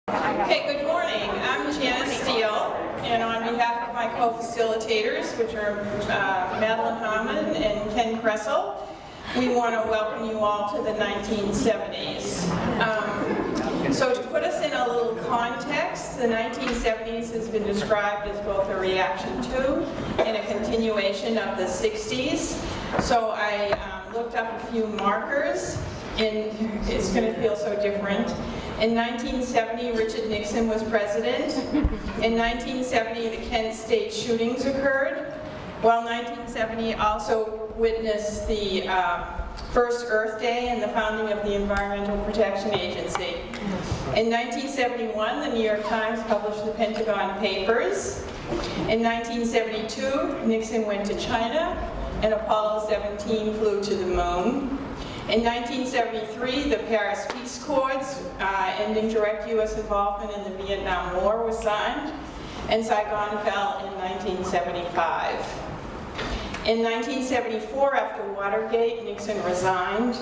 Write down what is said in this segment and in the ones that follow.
Okay, good morning. I'm Janice Steele, and on behalf of my co-facilitators, which are Madeline Harmon and Ken Kressel, we want to welcome you all to the 1970s. So to put us in a little context, the 1970s has been described as both a reaction to and a continuation of the 60s. So I looked up a few markers, and it's going to feel so different. In 1970, Richard Nixon was president. In 1970, the Kent State shootings occurred, while 1970 also witnessed the first Earth Day and the founding of the Environmental Protection Agency. In 1971, the New York Times published the Pentagon Papers. In 1972, Nixon went to China, and Apollo 17 flew to the moon. In 1973, the Paris Peace Accords, ending direct U.S. involvement in the Vietnam War, was signed, and Saigon fell in 1975. In 1974, after Watergate, Nixon resigned.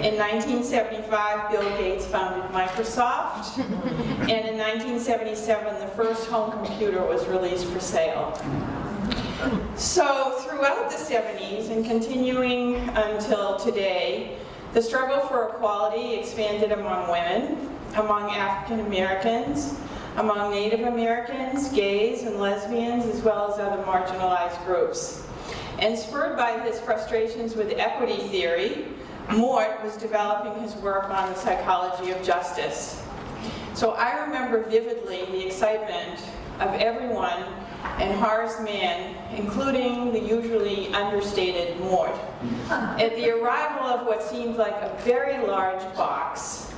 In 1975, Bill Gates founded Microsoft, and in 1977, the first home computer was released for sale. So throughout the 70s and continuing until today, the struggle for equality expanded among women, among African Americans, among Native Americans, gays and lesbians, as well as other marginalized groups. And spurred by his frustrations with equity theory, Mort was developing his work on the psychology of justice. So I remember vividly the excitement of everyone and Horace Mann, including the usually understated Mort, at the arrival of what seemed like a very large box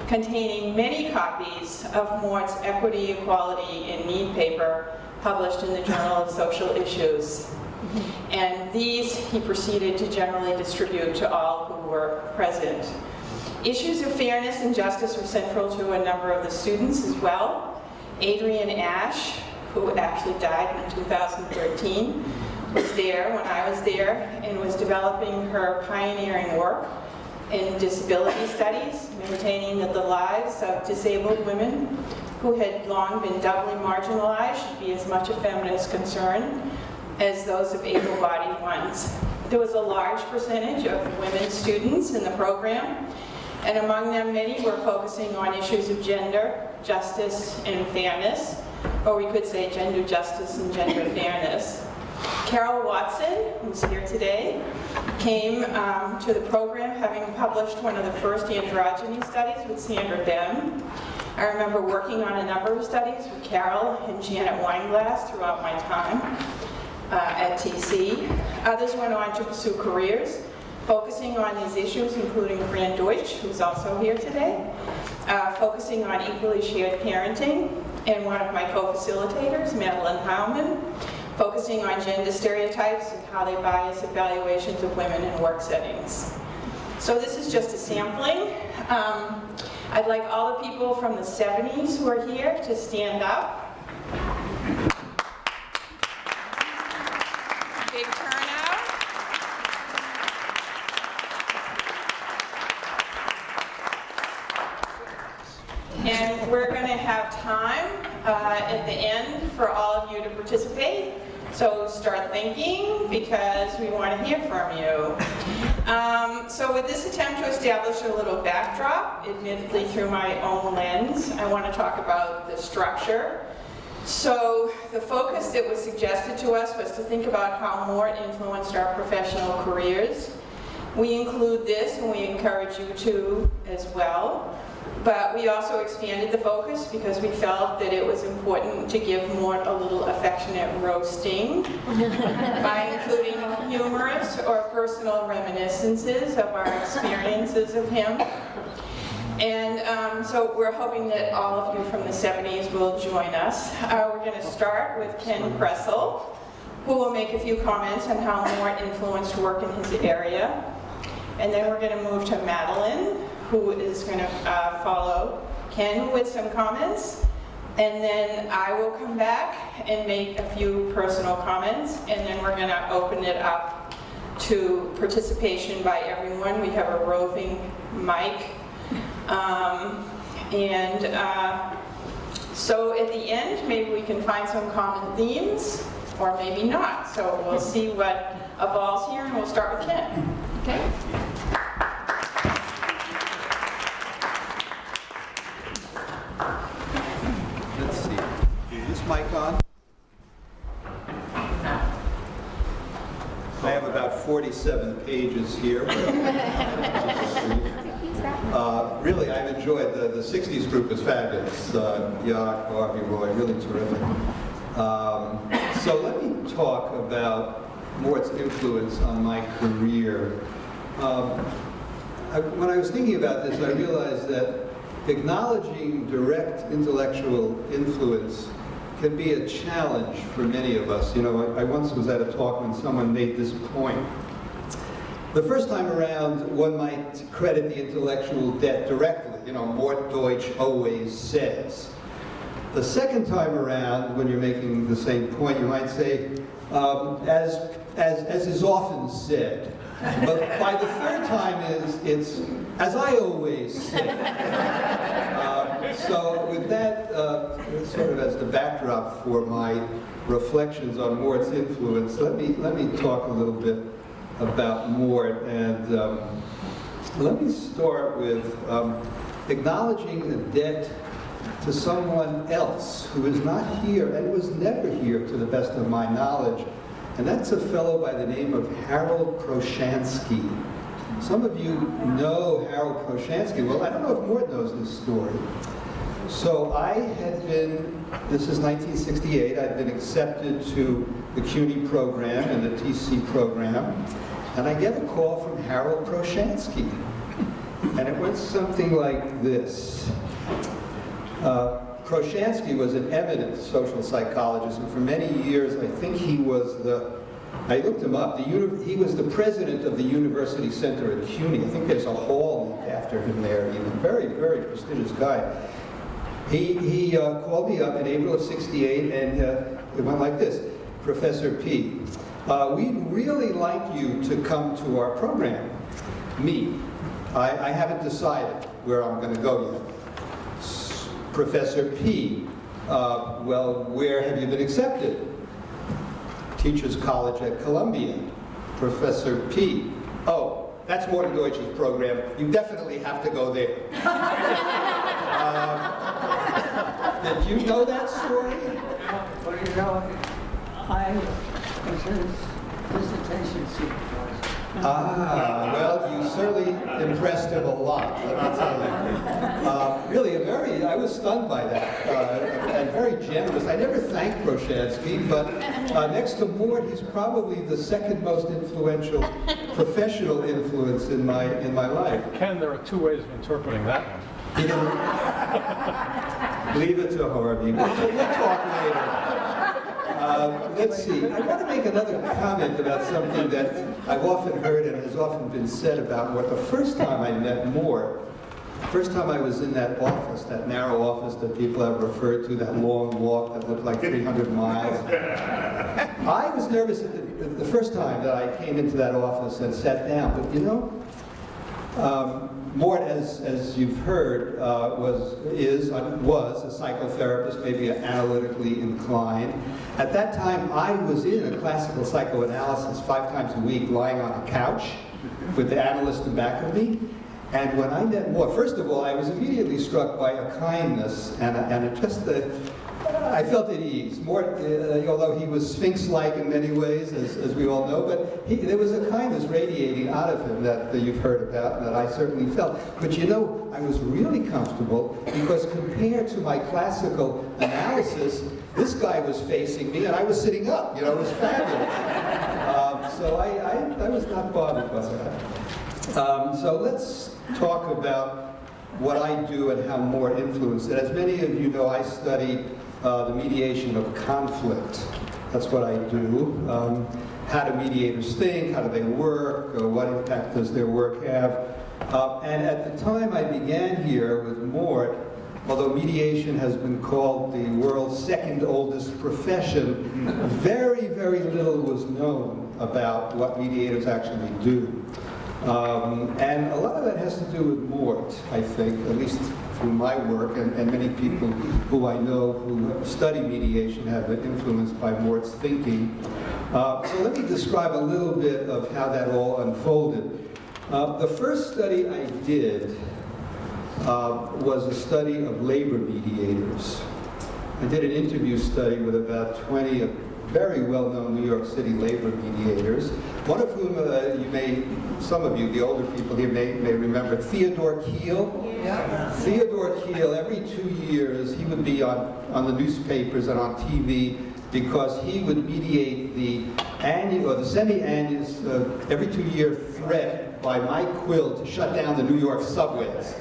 containing many copies of Mort's Equity, Equality, and Need paper published in the Journal of Social Issues. And these he proceeded to generally distribute to all who were present. Issues of fairness and justice were central to a number of the students as well. Adrienne Ash, who actually died in 2013, was there when I was there and was developing her pioneering work in disability studies, maintaining that the lives of disabled women who had long been doubly marginalized should be as much a feminist concern as those of able-bodied ones. There was a large percentage of women students in the program, and among them many were focusing on issues of gender, justice, and fairness, or we could say gender justice and gender fairness. Carol Watson, who's here today, came to the program having published one of the first androgyny studies with Sandra Bem. I remember working on a number of studies with Carol and Janet Weinglass throughout my time at TC. Others went on to pursue careers focusing on these issues, including Mort Deutsch, who's also here today, focusing on equally shared parenting, and one of my co-facilitators, Madeline Harmon, focusing on gender stereotypes and how they bias evaluations of women in work settings. So this is just a sampling. I'd like all the people from the 70s who are here to stand up. Big turnout. And we're going to have time at the end for all of you to participate. So start thinking, because we want to hear from you. So with this attempt to establish a little backdrop, admittedly through my own lens, I want to talk about the structure. So the focus that was suggested to us was to think about how Mort influenced our professional careers. We include this, and we encourage you to as well. But we also expanded the focus because we felt that it was important to give Mort a little affectionate roasting by including humorous or personal reminiscences of our experiences of him. And so we're hoping that all of you from the 70s will join us. We're going to start with Ken Kressel, who will make a few comments on how Mort influenced work in his area. And then we're going to move to Madeline, who is going to follow Ken with some comments. And then I will come back and make a few personal comments, and then we're going to open it up to participation by everyone. We have a roving mic. And so at the end, maybe we can find some common themes, or maybe not. So we'll see what evolves here, and we'll start with Ken. Okay? Let's see. Is this mic on? I have about 47 pages here. Really, I've enjoyed the 60s group is fabulous. Yacht, Harvey, Roy, really terrific. So let me talk about Mort's influence on my career. When I was thinking about this, I realized that acknowledging direct intellectual influence can be a challenge for many of us. You know, I once was at a talk when someone made this point. The first time around, one might credit the intellectual debt directly. You know, Mort Deutsch always says. The second time around, when you're making the same point, you might say, as is often said. But by the third time, it's as I always say. So with that sort of as the backdrop for my reflections on Mort's influence, let me talk a little bit about Mort, and let me start with acknowledging a debt to someone else who is not here and was never here to the best of my knowledge, and that's a fellow by the name of Harold Proshansky. Some of you know Harold Proshansky. Well, I don't know if Mort knows this story. So I had been, this is 1968, I'd been accepted to the CUNY program and the TC program, and I get a call from Harold Proshansky. And it went something like this. Proshansky was an eminent social psychologist, and for many years, I think he was I looked him up, he was the president of the University Center at CUNY. I think there's a hall named after him there. He was a very, very prestigious guy. He called me up in April of '68, and it went like this. Professor P, we'd really like you to come to our program. Me, I haven't decided where I'm going to go yet. Professor P, well, where have you been accepted? Teachers College at Columbia. Professor P, oh, that's Mort Deutsch's program. You definitely have to go there. Did you know that story? Well, you know, I was his dissertation supervisor. Ah, well, you certainly impressed him a lot, let me tell you. Really, I was stunned by that, and very generous. I never thanked Proshansky, but next to Mort, he's probably the second most influential professional influence in my life. Ken, there are two ways of interpreting that one. You know, leave it to Harvey. We'll talk later. Let's see. I want to make another comment about something that I've often heard and has often been said about Mort. The first time I met Mort, the first time I was in that office, that narrow office that people have referred to, that long walk that looked like 300 miles, I was nervous at the first time that I came into that office and sat down. But you know, Mort, as you've heard, was a psychotherapist, maybe analytically inclined. At that time, I was in a classical psychoanalysis 5 times a week, lying on a couch with the analyst in back of me. And when I met Mort, first of all, I was immediately struck by a kindness and I felt at ease. Mort, although he was Sphinx-like in many ways, as we all know, but there was a kindness radiating out of him that you've heard about, and that I certainly felt. But you know, I was really comfortable because compared to my classical analysis, this guy was facing me and I was sitting up. You know, it was fabulous. So I was not bothered by that. So let's talk about what I do and how Mort influenced it. As many of you know, I study the mediation of conflict. That's what I do. How do mediators think? How do they work? What impact does their work have? And at the time I began here with Mort, although mediation has been called the world's second oldest profession, very, very little was known about what mediators actually do. And a lot of that has to do with Mort, I think, at least through my work, and many people who I know who study mediation have been influenced by Mort's thinking. So let me describe a little bit of how that all unfolded. The first study I did was a study of labor mediators. I did an interview study with about 20 of very well-known New York City labor mediators, one of whom some of you, the older people here, may remember Theodore Kiel. Yeah. Theodore Kiel, every 2 years, he would be on the newspapers and on TV because he would mediate the annual or the semi-annual, every 2-year threat by Mike Quill to shut down the New York subways.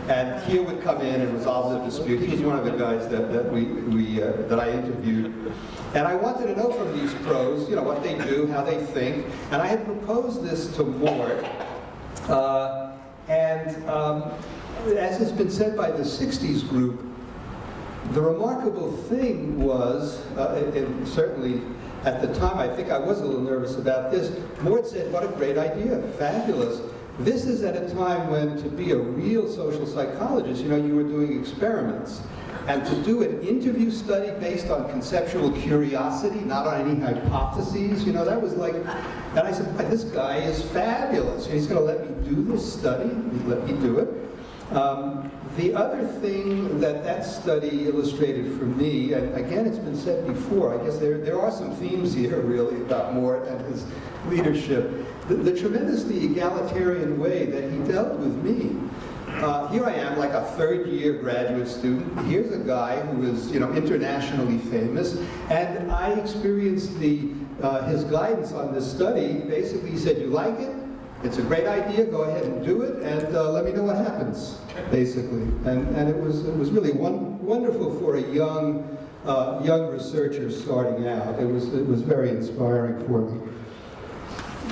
And Kiel would come in and resolve the dispute. He was one of the guys that I interviewed. And I wanted to know from these pros, what they do, how they think. And I had proposed this to Mort. As has been said by the 60s group, the remarkable thing was, and certainly at the time I think I was a little nervous about this, Mort said, what a great idea, fabulous. This is at a time when to be a real social psychologist, you were doing experiments. And to do an interview study based on conceptual curiosity, not on any hypotheses, that was like, and I said, this guy is fabulous. He's going to let me do this study, let me do it. The other thing that study illustrated for me, and again it's been said before, I guess there are some themes here really about Mort and his leadership, the tremendously egalitarian way that he dealt with me. Here I am, like a third-year graduate student. Here's a guy who is, internationally famous, and I experienced his guidance on this study. Basically, he said, "You like it? It's a great idea. Go ahead and do it, and let me know what happens." Basically, and it was really wonderful for a young researcher starting out. It was very inspiring for me.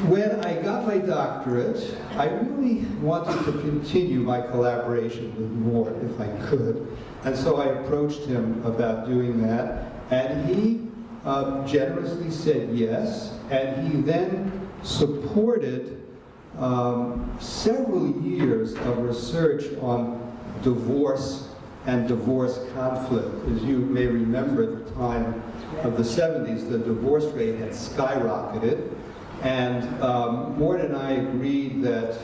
When I got my doctorate, I really wanted to continue my collaboration with Mort if I could. And so I approached him about doing that. And he generously said yes. And he then supported several years of research on divorce and divorce conflict. As you may remember, at the time of the 70s, the divorce rate had skyrocketed. And Mort and I agreed that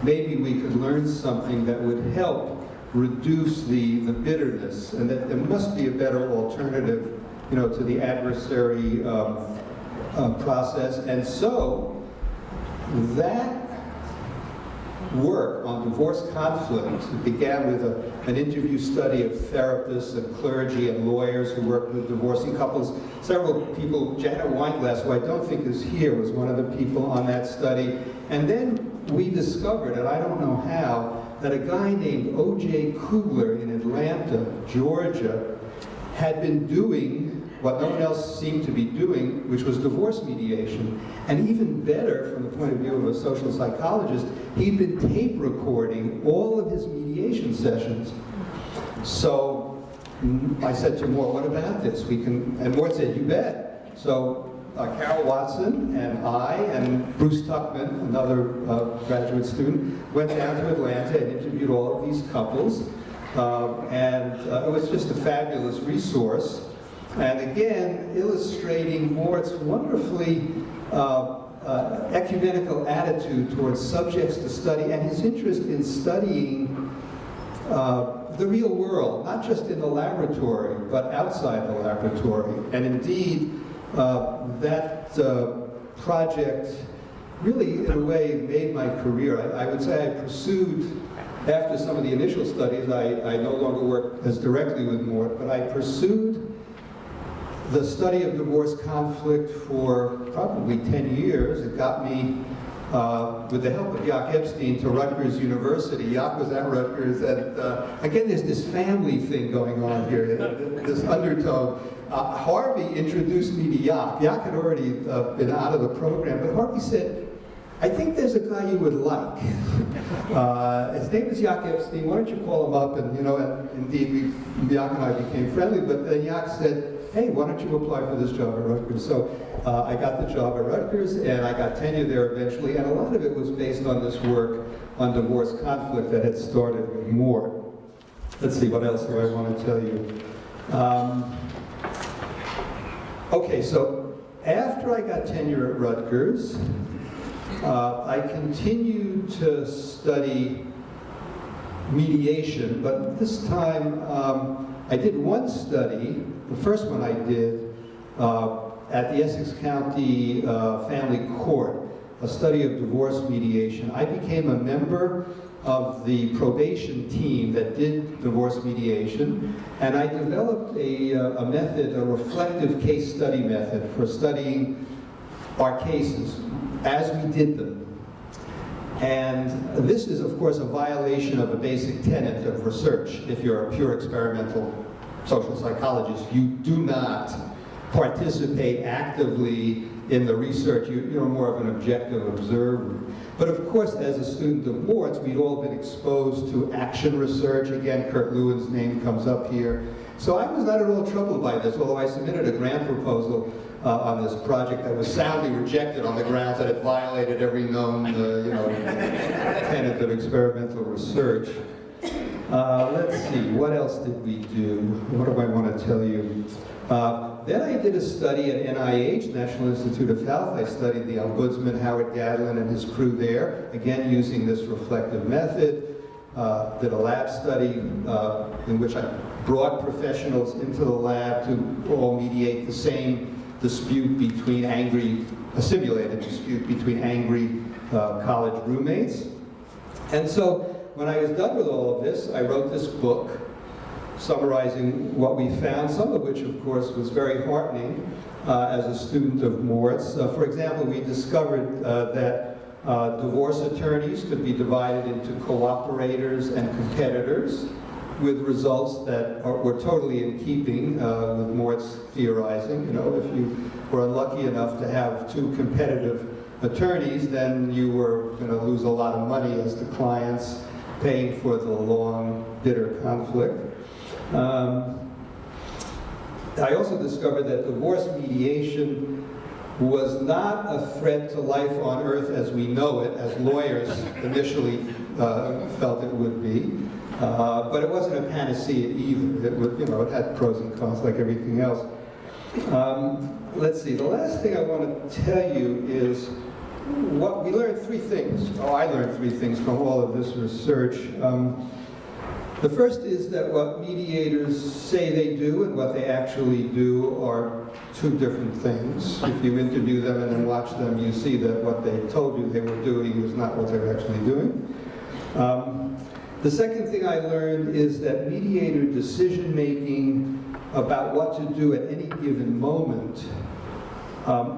maybe we could learn something that would help reduce the bitterness, and that there must be a better alternative, to the adversary process. And so that work on divorce conflict began with an interview study of therapists and clergy and lawyers who worked with divorcing couples. Several people, Janet Weinglass, who I don't think is here, was one of the people on that study. And then we discovered, and I don't know how, that a guy named O.J. Kugler in Atlanta, Georgia, had been doing what no one else seemed to be doing, which was divorce mediation. And even better, from the point of view of a social psychologist, he'd been tape recording all of his mediation sessions. So I said to Mort, what about this? And Mort said, you bet. So Carol Watson and I and Bruce Tuckman, another graduate student, went down to Atlanta and interviewed all of these couples. It was just a fabulous resource. And again, illustrating Mort's wonderfully ecumenical attitude towards subjects to study and his interest in studying the real world, not just in the laboratory, but outside the laboratory. And indeed, that project really, in a way, made my career. I would say I pursued, after some of the initial studies, I no longer work as directly with Mort, but I pursued the study of divorce conflict for probably 10 years. It got me, with the help of Jaak Epstein, to Rutgers University. Jaak was at Rutgers, and again, there's this family thing going on here, this undertone. Harvey introduced me to Jaak. Jaak had already been out of the program, but Harvey said, I think there's a guy you would like. His name is Jaak Epstein. Why don't you call him up? And and indeed, Jaak and I became friendly. But then Jaak said, hey, why don't you apply for this job at Rutgers? So I got the job at Rutgers, and I got tenure there eventually. And a lot of it was based on this work on divorce conflict that had started with Mort. let's see, what else do I want to tell you? Okay, so after I got tenure at Rutgers, I continued to study mediation, but this time I did one study, the first one I did at the Essex County Family Court, a study of divorce mediation. I became a member of the probation team that did divorce mediation, and I developed a method, a reflective case study method for studying our cases as we did them. And this is, of course, a violation of a basic tenet of research. If you're a pure experimental social psychologist, you do not participate actively in the research. You're more of an objective observer. But of course, as a student of Mort's, we'd all been exposed to action research. Again, Kurt Lewin's name comes up here. So I was not at all troubled by this, although I submitted a grant proposal on this project that was soundly rejected on the grounds that it violated every known, tenet of experimental research. Let's see, what else did we do? What do I want to tell you? Then I did a study at NIH, National Institute of Health. I studied the Ombudsman, Howard Gadlin, and his crew there, again using this reflective method. Did a lab study in which I brought professionals into the lab to all mediate the same dispute between a simulated dispute between angry college roommates. And so when I was done with all of this, I wrote this book summarizing what we found, some of which, of course, was very heartening as a student of Mort's. For example, we discovered that divorce attorneys could be divided into cooperators and competitors, with results that were totally in keeping with Mort's theorizing. You know, if you were unlucky enough to have two competitive attorneys, then you were going to lose a lot of money as the clients paying for the long, bitter conflict. I also discovered that divorce mediation was not a threat to life on earth as we know it, as lawyers initially felt it would be. But it wasn't a panacea either. It was, it had pros and cons like everything else. Let's see, the last thing I want to tell you is what we learned three things. I learned three things from all of this research. The first is that what mediators say they do and what they actually do are two different things. If you interview them and then watch them, you see that what they told you they were doing is not what they're actually doing. The second thing I learned is that mediator decision-making about what to do at any given moment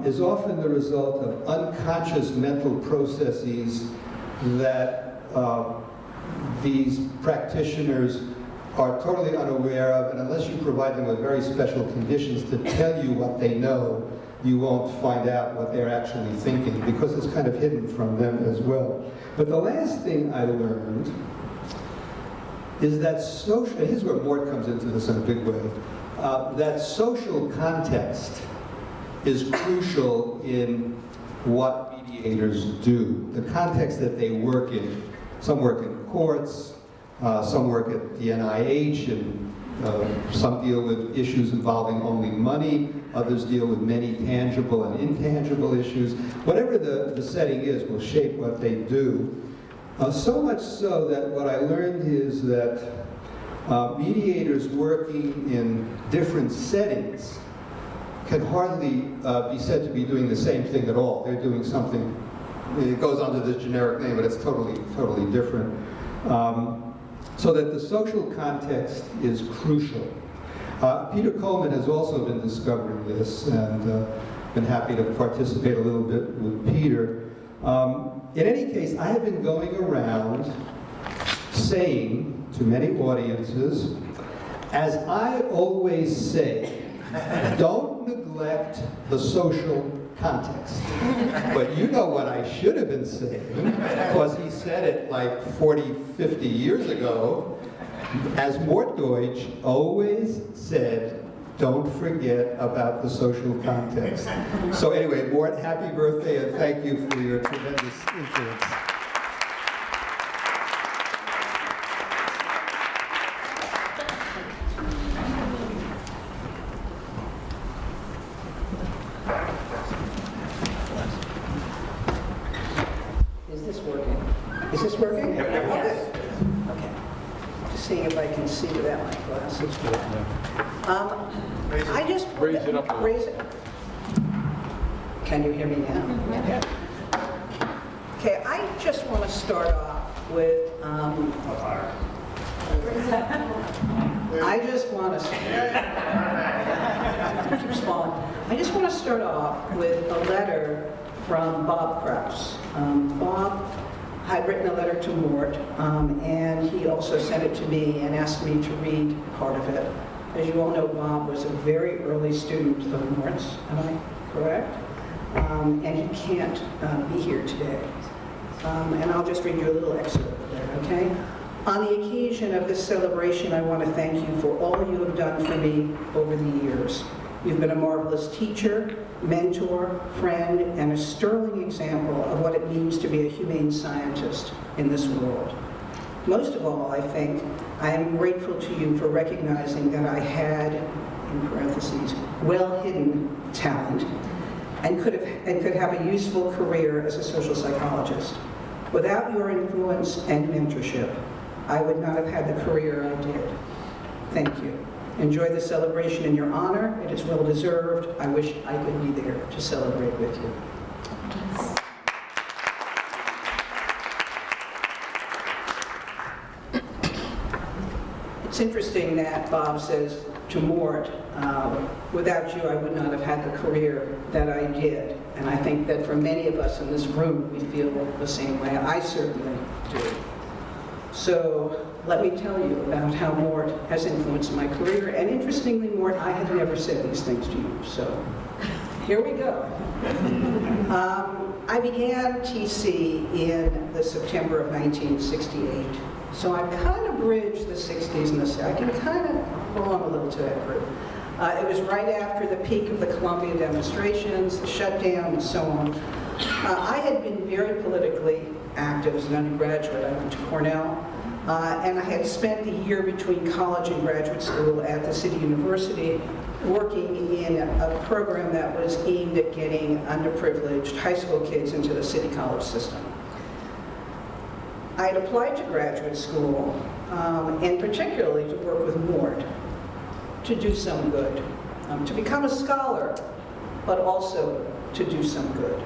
is often the result of unconscious mental processes that these practitioners are totally unaware of, and unless you provide them with very special conditions to tell you what they know, you won't find out what they're actually thinking, because it's kind of hidden from them as well. But the last thing I learned is that social, and here's where Mort comes into this in a big way, that social context is crucial in what mediators do. The context that they work in. Some work in courts, some work at the NIH, and some deal with issues involving only money, others deal with many tangible and intangible issues. Whatever the setting is will shape what they do. So much so that what I learned is that mediators working in different settings can hardly be said to be doing the same thing at all. They're doing something, it goes under this generic name, but it's totally different. So that the social context is crucial. Peter Coleman has also been discovering this, and been happy to participate a little bit with Peter. In any case, I have been going around saying to many audiences, as I always say, don't neglect the social context. But you know what I should have been saying, because he said it like 40, 50 years ago, as Mort Deutsch always said, don't forget about the social context. So anyway, Mort, happy birthday, and thank you for your tremendous influence. this working? Yes. Okay. Just seeing if I can see without my glasses. I just Raise it up a little. raise it. Can you hear me now? Yeah. Okay, I just want to start off with. I just want to. It keeps falling. I just want to start off with a letter from Bob Krause. Bob had written a letter to Mort, and he also sent it to me and asked me to read part of it. As you all know, Bob was a very early student of Mort's, am I correct? And he can't be here today. And I'll just read you a little excerpt of it, okay? On the occasion of this celebration, I want to thank you for all you have done for me over the years. You've been a marvelous teacher, mentor, friend, and a sterling example of what it means to be a humane scientist in this world. Most of all, I think, I am grateful to you for recognizing that I had, in parentheses, well-hidden talent and could have a useful career as a social psychologist. Without your influence and mentorship, I would not have had the career I did. Thank you. Enjoy the celebration in your honor. It is well deserved. I wish I could be there to celebrate with you. It's interesting that Bob says to Mort, without you, I would not have had the career that I did. And I think that for many of us in this room, we feel the same way. I certainly do. So let me tell you about how Mort has influenced my career. And interestingly, Mort, I have never said these things to you. So here we go. I began TC in the September of 1968. So I kind of bridged the 60s and the 70s. I can kind of belong a little to that group. It was right after the peak of the Columbia demonstrations, the shutdown, and so on. I had been very politically active as an undergraduate. I went to Cornell, and I had spent the year between college and graduate school at the City University working in a program that was aimed at getting underprivileged high school kids into the city college system. I had applied to graduate school, and particularly to work with Mort, to do some good, to become a scholar, but also to do some good.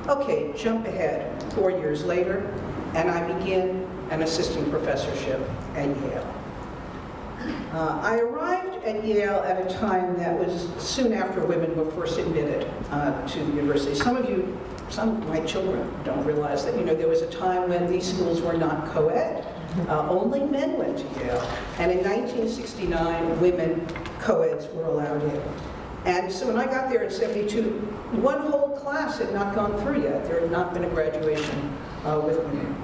Okay, jump ahead 4 years later, and I begin an assistant professorship at Yale. I arrived at Yale at a time that was soon after women were first admitted to the university. Some of my children don't realize that, there was a time when these schools were not co-ed. Only men went to Yale. And in 1969, women co-eds were allowed in. And so when I got there in 72, one whole class had not gone through yet. There had not been a graduation with women.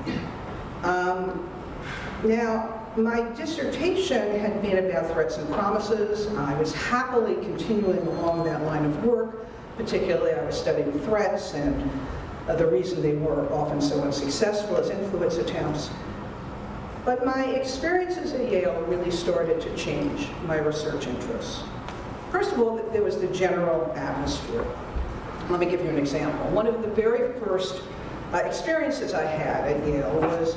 Now, my dissertation had been about threats and promises. I was happily continuing along that line of work. Particularly, I was studying threats and the reason they were often so unsuccessful as influence attempts. But my experiences at Yale really started to change my research interests. First of all, there was the general atmosphere. Let me give you an example. One of the very first experiences I had at Yale was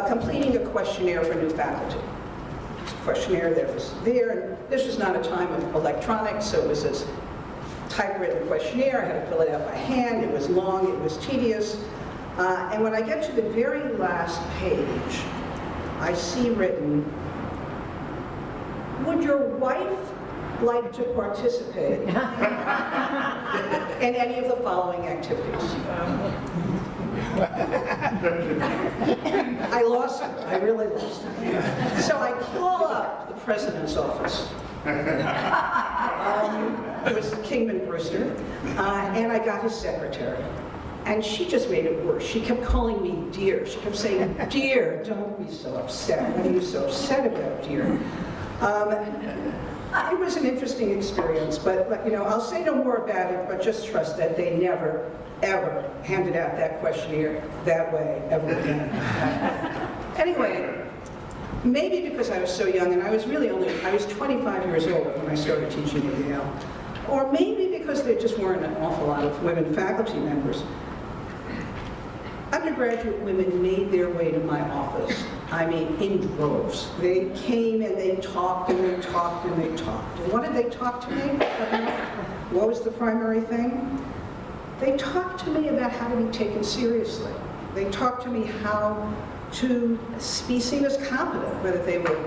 completing a questionnaire for new faculty. It was a questionnaire that was there, and this was not a time of electronics, so it was this typewritten questionnaire. I had to fill it out by hand. It was long, it was tedious. And when I get to the very last page, I see written, would your wife like to participate in any of the following activities? I lost it. I really lost it. So I call up the president's office. It was Kingman Brewster, and I got his secretary. And she just made it worse. She kept calling me dear. She kept saying, dear, don't be so upset. What are you so upset about, dear? It was an interesting experience, but I'll say no more about it, but just trust that they never, ever handed out that questionnaire that way ever again. Anyway, maybe because I was so young, and I was 25 years old when I started teaching at Yale, or maybe because there just weren't an awful lot of women faculty members. undergraduate women made their way to my office. I mean, in droves. They came and they talked and they talked and they talked. And what did they talk to me about? What was the primary thing? They talked to me about how to be taken seriously. They talked to me how to be seen as competent, whether they were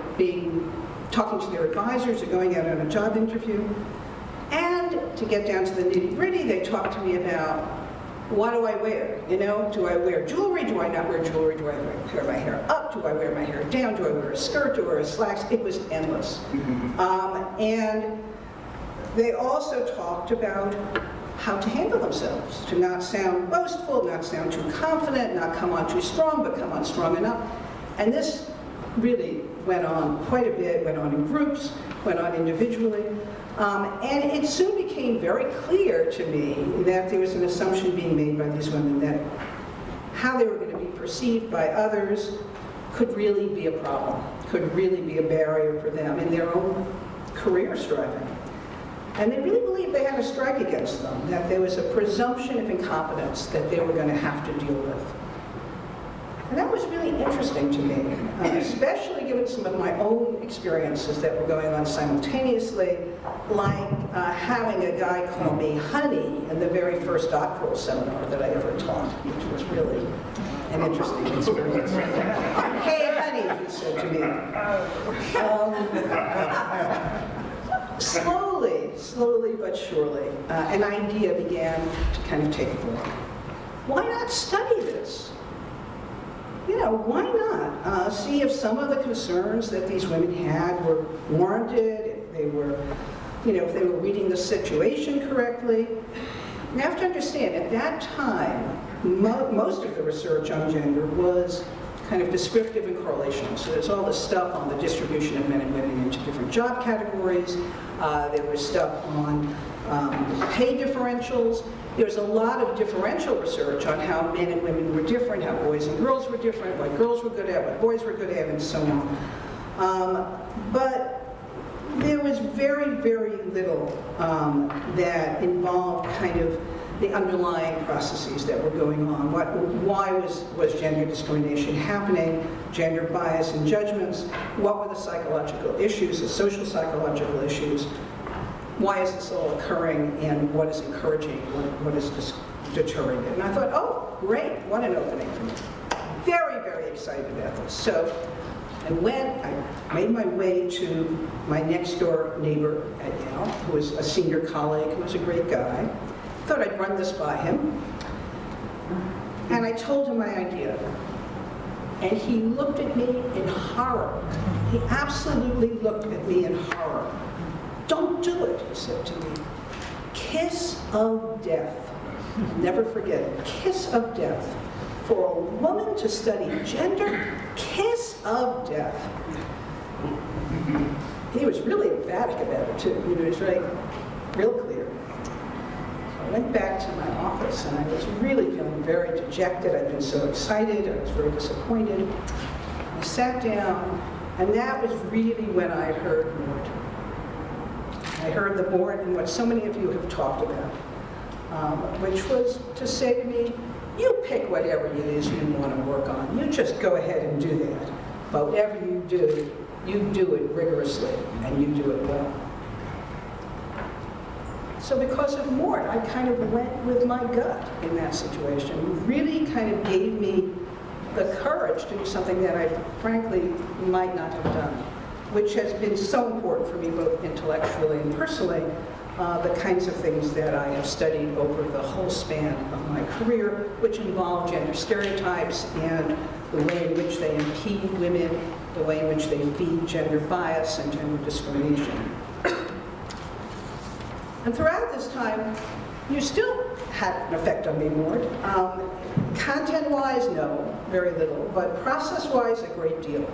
talking to their advisors or going out on a job interview. And to get down to the nitty-gritty, they talked to me about, what do I wear? You know, do I wear jewelry? Do I not wear jewelry? Do I wear my hair up? Do I wear my hair down? Do I wear a skirt? Do I wear slacks? It was endless. And they also talked about how to handle themselves, to not sound boastful, not sound too confident, not come on too strong, but come on strong enough. And this really went on quite a bit, went on in groups, went on individually. And it soon became very clear to me that there was an assumption being made by these women that how they were going to be perceived by others could really be a problem, could really be a barrier for them in their own career striving. And they really believed they had a strike against them, that there was a presumption of incompetence that they were going to have to deal with. And that was really interesting to me, especially given some of my own experiences that were going on simultaneously, like having a guy call me honey in the very first doctoral seminar that I ever taught, which was really an interesting experience. Hey, honey, he said to me. Slowly but surely, an idea began to kind of take form. Why not study this? You know, why not see if some of the concerns that these women had were warranted, if they were, if they were reading the situation correctly. You have to understand, at that time, most of the research on gender was kind of descriptive and correlational. So there's all this stuff on the distribution of men and women into different job categories. There was stuff on pay differentials. There was a lot of differential research on how men and women were different, how boys and girls were different, what girls were good at, what boys were good at, and so on. But there was very, very little that involved kind of the underlying processes that were going on. Why was gender discrimination happening, gender bias and judgments? What were the psychological issues, the social psychological issues? Why is this all occurring, and what is encouraging, what is deterring it? And I thought, oh, great, what an opening for me. Very, very excited about this. So I made my way to my next door neighbor at Yale, who was a senior colleague, who was a great guy. Thought I'd run this by him. And I told him my idea. And he looked at me in horror. He absolutely looked at me in horror. Don't do it, he said to me. Kiss of death. Never forget it. Kiss of death. For a woman to study gender, kiss of death. He was really emphatic about it too. He was real clear. So I went back to my office and I was really feeling very dejected. I'd been so excited, I was very disappointed. I sat down, and that was really when I heard Mort. I heard the Mort and what so many of you have talked about, which was to say to me, you pick whatever it is you want to work on. You just go ahead and do that. But whatever you do it rigorously, and you do it well. So because of Mort, I kind of went with my gut in that situation. It really kind of gave me the courage to do something that I frankly might not have done, which has been so important for me both intellectually and personally, the kinds of things that I have studied over the whole span of my career, which involve gender stereotypes and the way in which they impede women, the way in which they feed gender bias and gender discrimination. And throughout this time, you still had an effect on me, Mort. Content-wise, no, very little, but process-wise, a great deal.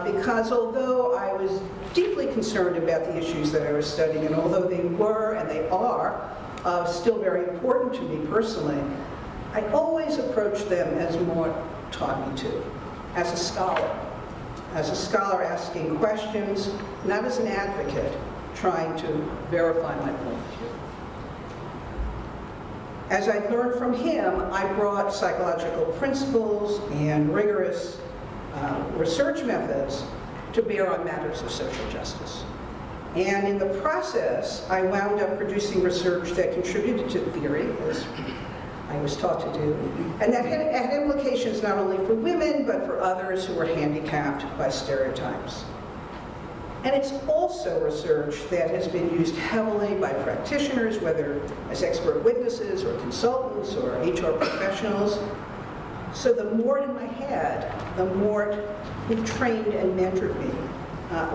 Because although I was deeply concerned about the issues that I was studying, and although they were and they are still very important to me personally, I always approached them as Mort taught me to, as a scholar asking questions, not as an advocate trying to verify my point of view. As I learned from him, I brought psychological principles and rigorous research methods to bear on matters of social justice. And in the process, I wound up producing research that contributed to theory, as I was taught to do, and that had implications not only for women, but for others who were handicapped by stereotypes. And it's also research that has been used heavily by practitioners, whether as expert witnesses or consultants or HR professionals. So the Mort in my head, the Mort who trained and mentored me,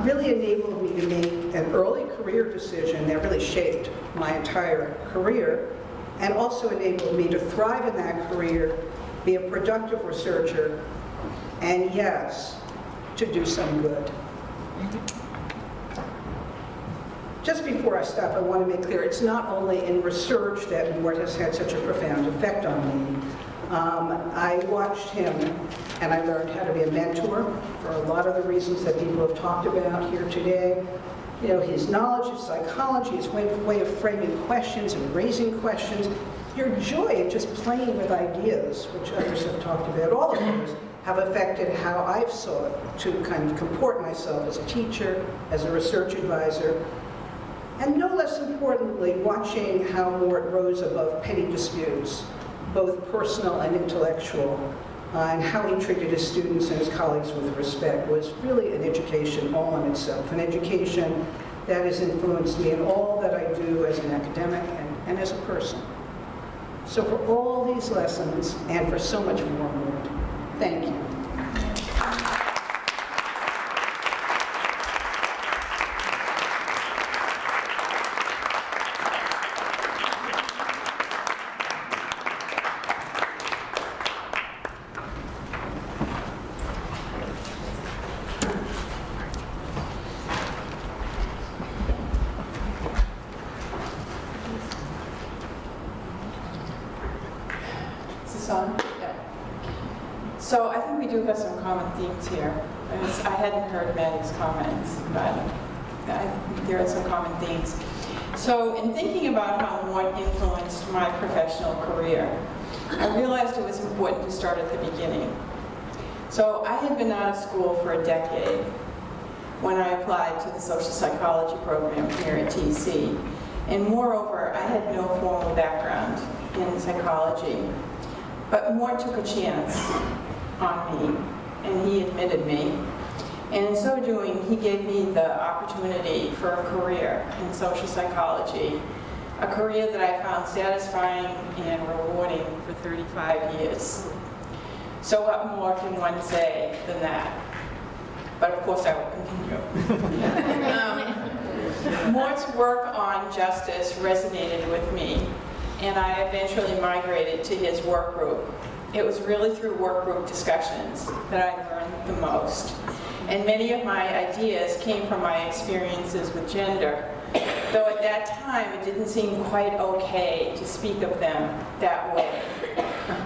really enabled me to make an early career decision that really shaped my entire career, and also enabled me to thrive in that career, be a productive researcher, and yes, to do some good. Just before I stop, I want to make clear, it's not only in research that Mort has had such a profound effect on me. I watched him and I learned how to be a mentor for a lot of the reasons that people have talked about here today. You know, his knowledge of psychology, his way of framing questions and raising questions, your joy in just playing with ideas, which others have talked about, all of those have affected how I've sought to kind of comport myself as a teacher, as a research advisor, and no less importantly, watching how Mort rose above petty disputes, both personal and intellectual, and how he treated his students and his colleagues with respect was really an education all in itself, an education that has influenced me in all that I do as an academic and as a person. So for all these lessons, and for so much more, Mort, thank you. So I think we do have some common themes here. I hadn't heard Maddie's comments, but there are some common themes. So in thinking about how Mort influenced my professional career, I realized it was important to start at the beginning. So I had been out of school for a decade when I applied to the social psychology program here at TC. And moreover, I had no formal background in psychology. But Mort took a chance on me, and he admitted me. And in so doing, he gave me the opportunity for a career in social psychology, a career that I found satisfying and rewarding for 35 years. So what more can one say than that? But of course I will continue. Mort's work on justice resonated with me, and I eventually migrated to his work group. It was really through work group discussions that I learned the most. And many of my ideas came from my experiences with gender, though at that time it didn't seem quite okay to speak of them that way.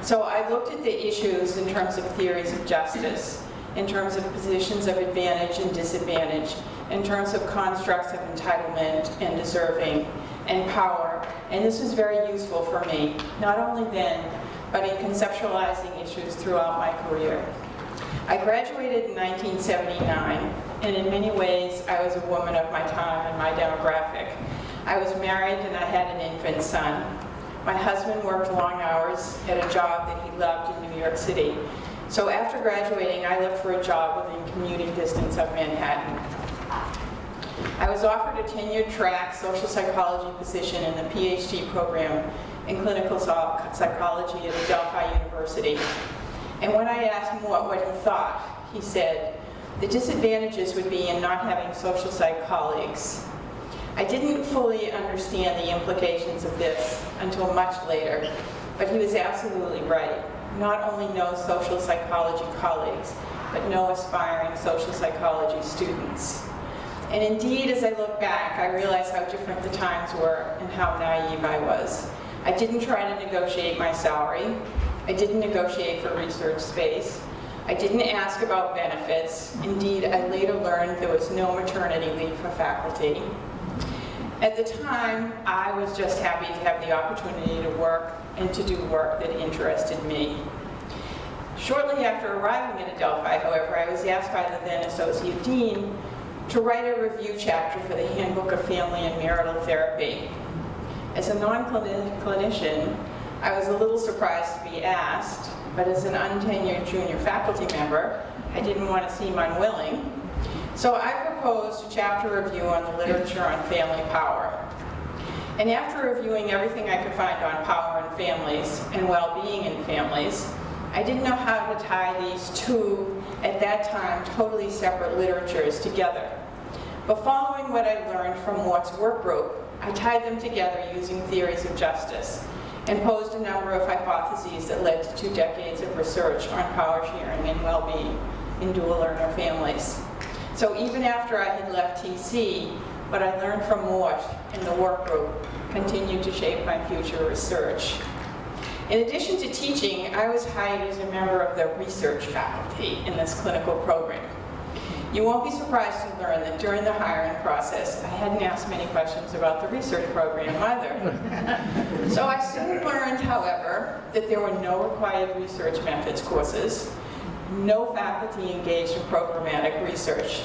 So I looked at the issues in terms of theories of justice, in terms of positions of advantage and disadvantage, in terms of constructs of entitlement and deserving and power. And this was very useful for me, not only then, but in conceptualizing issues throughout my career. I graduated in 1979, and in many ways, I was a woman of my time and my demographic. I was married and I had an infant son. My husband worked long hours at a job that he loved in New York City. So after graduating, I looked for a job within commuting distance of Manhattan. I was offered a tenured track social psychology position in the PhD program in clinical psychology at Adelphi University. And when I asked Mort what he thought, he said, the disadvantages would be in not having social psych colleagues. I didn't fully understand the implications of this until much later, but he was absolutely right. Not only no social psychology colleagues, but no aspiring social psychology students. And indeed, as I look back, I realize how different the times were and how naive I was. I didn't try to negotiate my salary. I didn't negotiate for research space. I didn't ask about benefits. Indeed, I later learned there was no maternity leave for faculty. At the time, I was just happy to have the opportunity to work and to do work that interested me. Shortly after arriving at Adelphi, however, I was asked by the then Associate Dean to write a review chapter for the Handbook of Family and Marital Therapy. As a non-clinician, I was a little surprised to be asked, but as an untenured junior faculty member, I didn't want to seem unwilling. So I proposed a chapter review on the literature on family power. And after reviewing everything I could find on power in families and well-being in families, I didn't know how to tie these two, at that time, totally separate literatures together. But following what I learned from Mort's work group, I tied them together using theories of justice and posed a number of hypotheses that led to 2 decades of research on power sharing and well-being in dual learner families. So even after I had left TC, what I learned from Mort and the work group continued to shape my future research. In addition to teaching, I was hired as a member of the research faculty in this clinical program. You won't be surprised to learn that during the hiring process, I hadn't asked many questions about the research program either. So I soon learned, however, that there were no required research methods courses, no faculty engaged in programmatic research.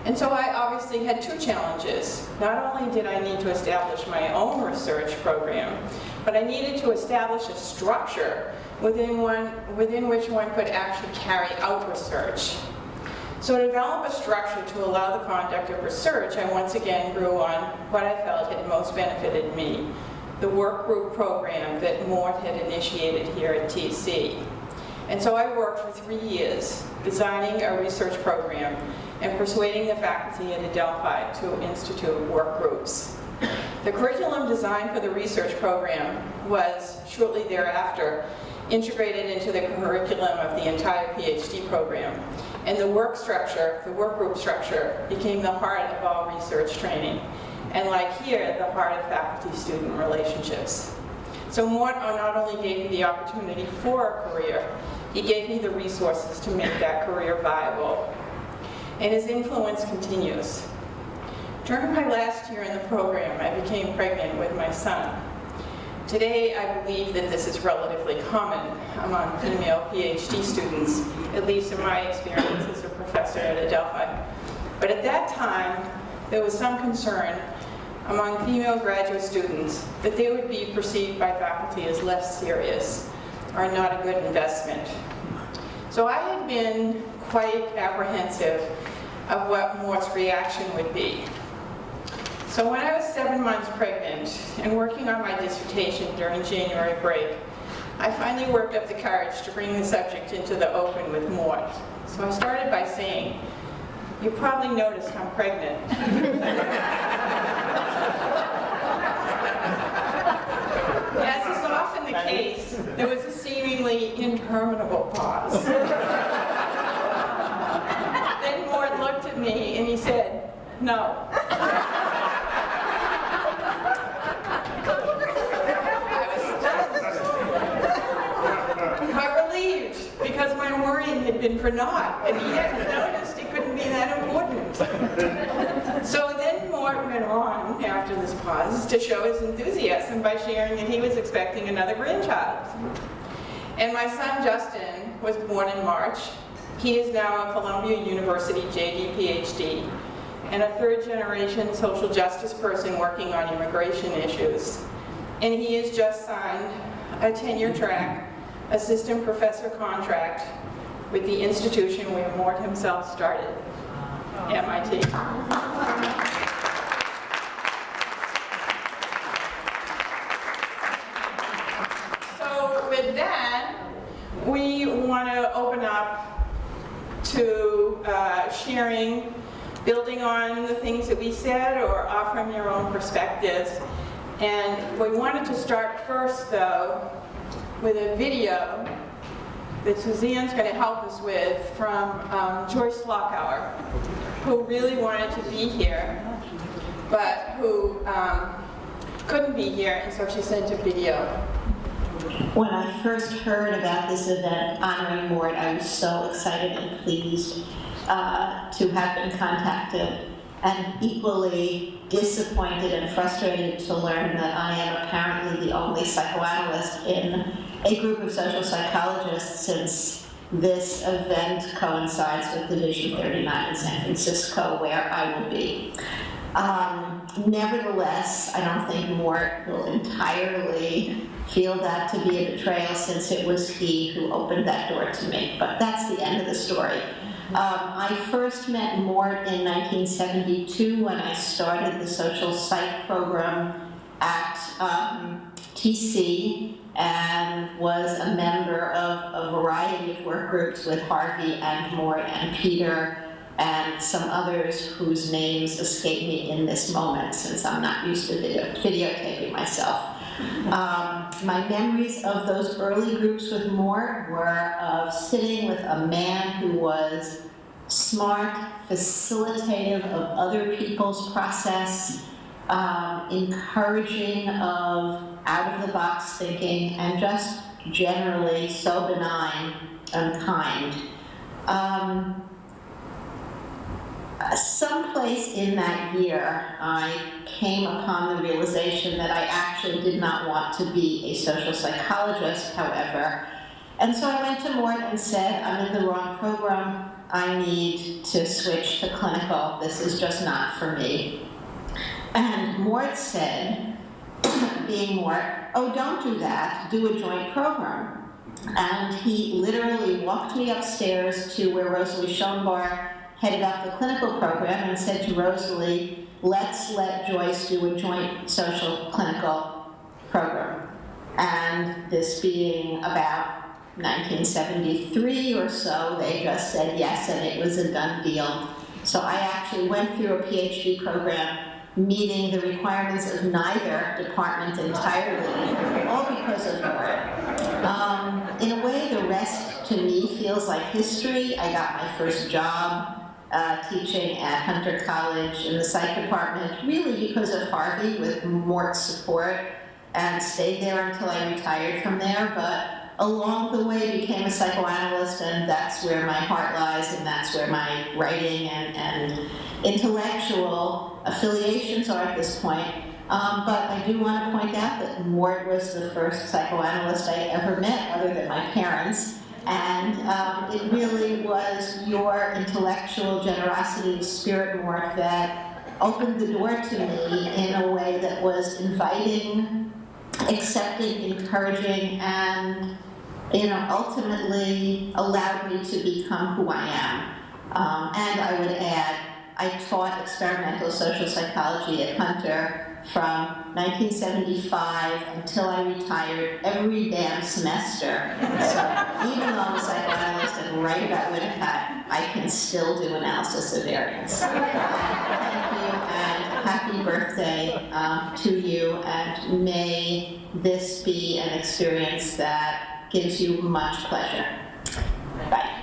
And so I obviously had 2 challenges. Not only did I need to establish my own research program, but I needed to establish a structure within which one could actually carry out research. So to develop a structure to allow the conduct of research, I once again grew on what I felt had most benefited me, the work group program that Mort had initiated here at TC. And so I worked for 3 years designing a research program and persuading the faculty at Adelphi to institute work groups. The curriculum design for the research program was, shortly thereafter, integrated into the curriculum of the entire PhD program. And the work group structure, became the heart of all research training. And like here, the heart of faculty-student relationships. So Mort not only gave me the opportunity for a career, he gave me the resources to make that career viable. And his influence continues. During my last year in the program, I became pregnant with my son. Today, I believe that this is relatively common among female PhD students, at least in my experience as a professor at Adelphi. But at that time, there was some concern among female graduate students that they would be perceived by faculty as less serious or not a good investment. So I had been quite apprehensive of what Mort's reaction would be. So when I was 7 months pregnant and working on my dissertation during January break, I finally worked up the courage to bring the subject into the open with Mort. So I started by saying, "You probably noticed I'm pregnant." As is often the case, there was a seemingly interminable pause. Then Mort looked at me and he said, "No." But relieved, because my worrying had been for naught, and he hadn't noticed it couldn't be that important. So then Mort went on, after this pause, to show his enthusiasm by sharing that he was expecting another grandchild. And my son Justin was born in March. He is now a Columbia University JD PhD and a 3rd-generation social justice person working on immigration issues. And he has just signed a tenure-track assistant professor contract with the institution where Mort himself started, MIT. So with that, we want to open up to sharing, building on the things that we said or offering your own perspectives. And we wanted to start first, though, with a video that Suzanne's going to help us with from Joyce Lockauer, who really wanted to be here, but who couldn't be here, and so she sent a video. When I first heard about this event honoring Mort, I was so excited and pleased to have been contacted and equally disappointed and frustrated to learn that I am apparently the only psychoanalyst in a group of social psychologists, since this event coincides with Division 39 in San Francisco, where I will be. Nevertheless, I don't think Mort will entirely feel that to be a betrayal, since it was he who opened that door to me. But that's the end of the story. I first met Mort in 1972 when I started the social psych program at TC, and was a member of a variety of work groups with Harvey and Mort and Peter and some others whose names escape me in this moment, since I'm not used to videotaping myself. My memories of those early groups with Mort were of sitting with a man who was smart, facilitative of other people's process, encouraging of out-of-the-box thinking, and just generally so benign and kind. Someplace in that year, I came upon the realization that I actually did not want to be a social psychologist, however. And so I went to Mort and said, I'm in the wrong program. I need to switch to clinical. This is just not for me. And Mort said, being Mort, oh, don't do that. Do a joint program. And he literally walked me upstairs to where Rosalie Schoenbar headed up the clinical program and said to Rosalie, let's let Joyce do a joint social clinical program. And this being about 1973 or so, they just said yes, and it was a done deal. So I actually went through a PhD program meeting the requirements of neither department entirely, all because of Mort. In a way, the rest to me feels like history. I got my first job teaching at Hunter College in the psych department, really because of Harvey, with Mort's support, and stayed there until I retired from there. But along the way, became a psychoanalyst, and that's where my heart lies, and that's where my writing and intellectual affiliations are at this point. But I do want to point out that Mort was the first psychoanalyst I ever met, other than my parents. And it really was your intellectual generosity of spirit, Mort, that opened the door to me in a way that was inviting, accepting, encouraging, and ultimately allowed me to become who I am. And I would add, I taught experimental social psychology at Hunter from 1975 until I retired every damn semester. So even though I'm a psychoanalyst and write about Winnicott, I can still do analysis of variance. Thank you, and happy birthday to you, and may this be an experience that gives you much pleasure. Bye.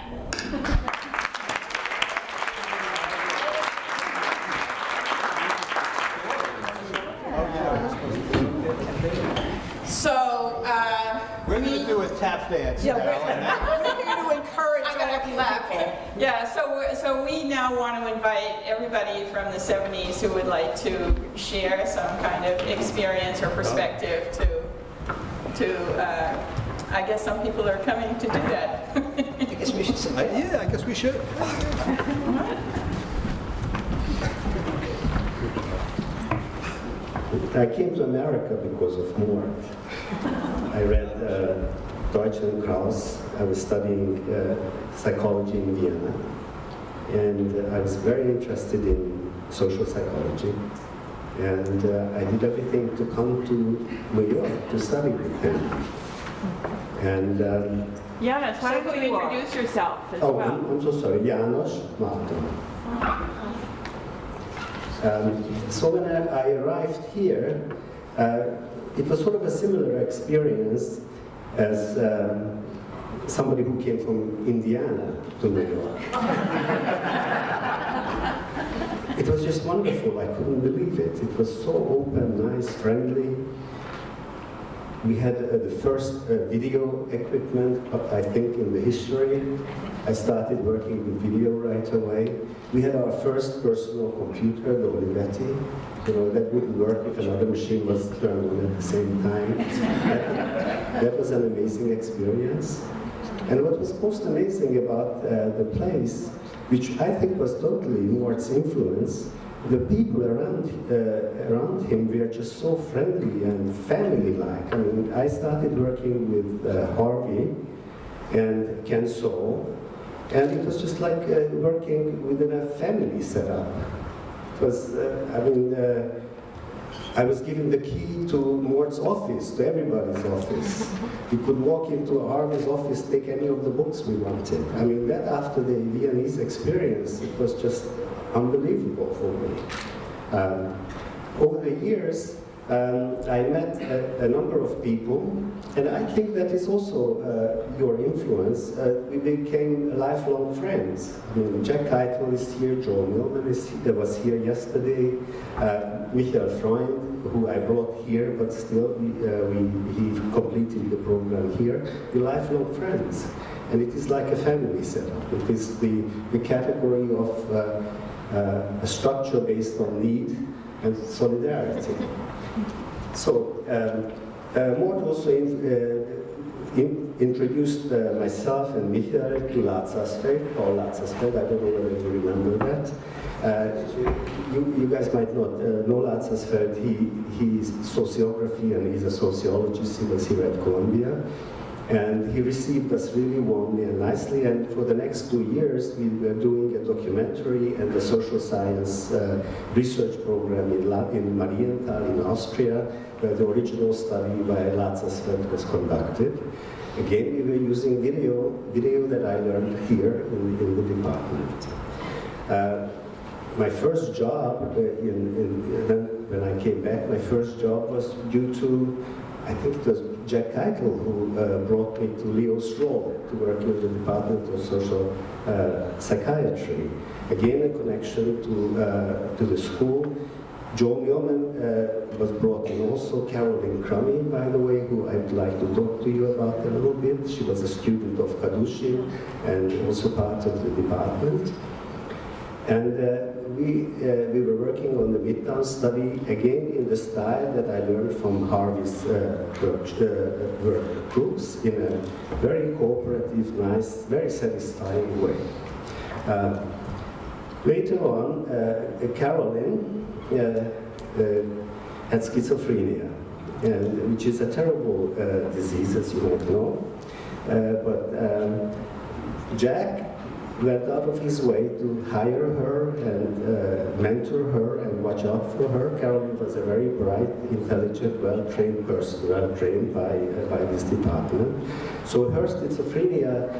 So, We're going to do a tap dance now. we're here to encourage all of you people. Yeah, so we now want to invite everybody from the 70s who would like to share some kind of experience or perspective to I guess some people are coming to do that. I guess we should say. Yeah, I guess we should. I came to America because of Mort. I read Deutsch and Krauss. I was studying psychology in Vienna. And I was very interested in social psychology. And I did everything to come to New York to study with him. And Janos, why don't you introduce yourself as well? I'm so sorry, Janos Martin. So when I arrived here, it was sort of a similar experience as somebody who came from Indiana to New York. It was just wonderful. I couldn't believe it. It was so open, nice, friendly. We had the first video equipment, I think, in the history. I started working with video right away. We had our first personal computer, the Olivetti. You know, that wouldn't work if another machine was turned on at the same time. That was an amazing experience. And what was most amazing about the place, which I think was totally Mort's influence, the people around him were just so friendly and family-like. I mean, I started working with Harvey and Ken Soul, and it was just like working within a family setup. It was, I was given the key to Mort's office, to everybody's office. We could walk into Harvey's office, take any of the books we wanted. I mean, that after the Viennese experience, it was just unbelievable for me. Over the years, I met a number of people, and I think that is also your influence. We became lifelong friends. I mean, Jack Keitel is here, Joe Millman was here yesterday, Michael Freund, who I brought here, but still he completed the program here. We're lifelong friends, and it is like a family setup. It is the category of a structure based on need and solidarity. So, Mort also introduced myself and Michael to Lazarsfeld, Paul Lazarsfeld, I don't know whether you remember that. You guys might not know Lazarsfeld. He's sociography and he's a sociologist. He was here at Columbia. And he received us really warmly and nicely, and for the next 2 years we were doing a documentary and a social science research program in Marienthal in Austria, where the original study by Lazarsfeld was conducted. Again, we were using video that I learned here in the department. My first job, when I came back, my first job was due to, I think it was Jack Keitel who brought me to Leo Stroll to work in the Department of Social Psychiatry. Again, a connection to the school. Joe Millman was brought in also, Caroline Crummy, by the way, who I'd like to talk to you about a little bit. She was a student of Kadushin and also part of the department. And we were working on the Midtown study, again in the style that I learned from Harvey's work groups, in a very cooperative, nice, very satisfying way. Later on, Caroline had schizophrenia, which is a terrible disease, as you might know. But Jack went out of his way to hire her and mentor her and watch out for her. Caroline was a very bright, intelligent, well-trained person, well-trained by this department. So her schizophrenia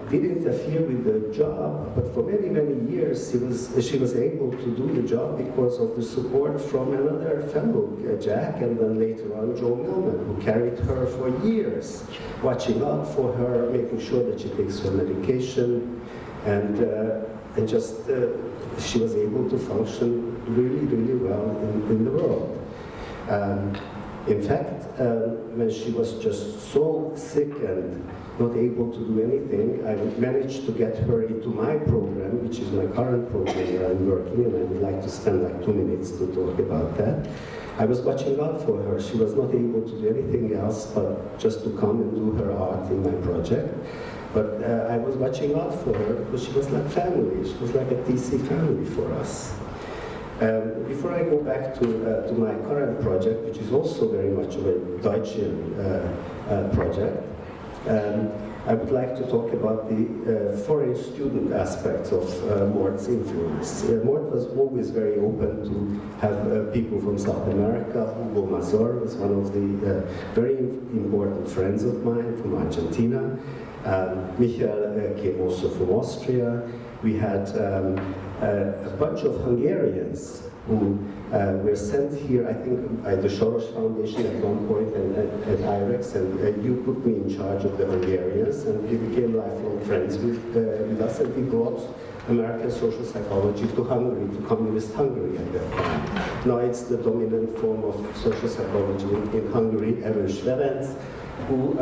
did interfere with the job, but for many, many years she was able to do the job because of the support from another fellow, Jack, and then later on Joe Millman, who carried her for years, watching out for her, making sure that she takes her medication, and just she was able to function really, really well in the world. In fact, when she was just so sick and not able to do anything, I managed to get her into my program, which is my current program where I'm working, and I would like to spend like 2 minutes to talk about that. I was watching out for her. She was not able to do anything else but just to come and do her art in my project. But I was watching out for her because she was like family. She was like a TC family for us. Before I go back to my current project, which is also very much of a Deutschian project, I would like to talk about the foreign student aspects of Mort's influence. Mort was always very open to have people from South America. Hugo Mazor was one of the very important friends of mine from Argentina. Michael came also from Austria. We had a bunch of Hungarians who were sent here, I think, by the Soros Foundation at one point and at IREX, and you put me in charge of the Hungarians, and we became lifelong friends with us, and we brought American social psychology to Hungary, to communist Hungary at that time. Now it's the dominant form of social psychology in Hungary. Erős Ferenc, who,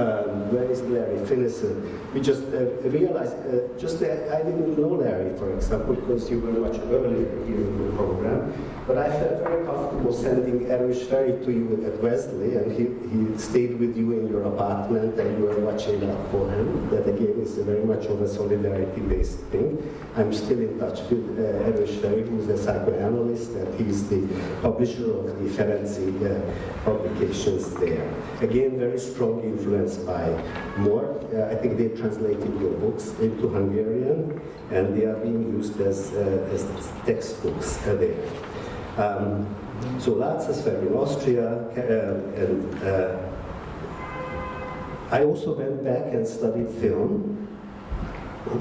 where is Larry Finnison? We just realized, I didn't know Larry, for example, because you were much earlier here in the program, but I felt very comfortable sending Erős Ferry to you at Wesley, and he stayed with you in your apartment, and you were watching out for him. That again is very much of a solidarity-based thing. I'm still in touch with Erős Ferry, who's a psychoanalyst, and he's the publisher of the Ferenci publications there. Again, very strong influence by Mort. I think they translated your books into Hungarian, and they are being used as textbooks there. So László Ferry in Austria, and I also went back and studied film.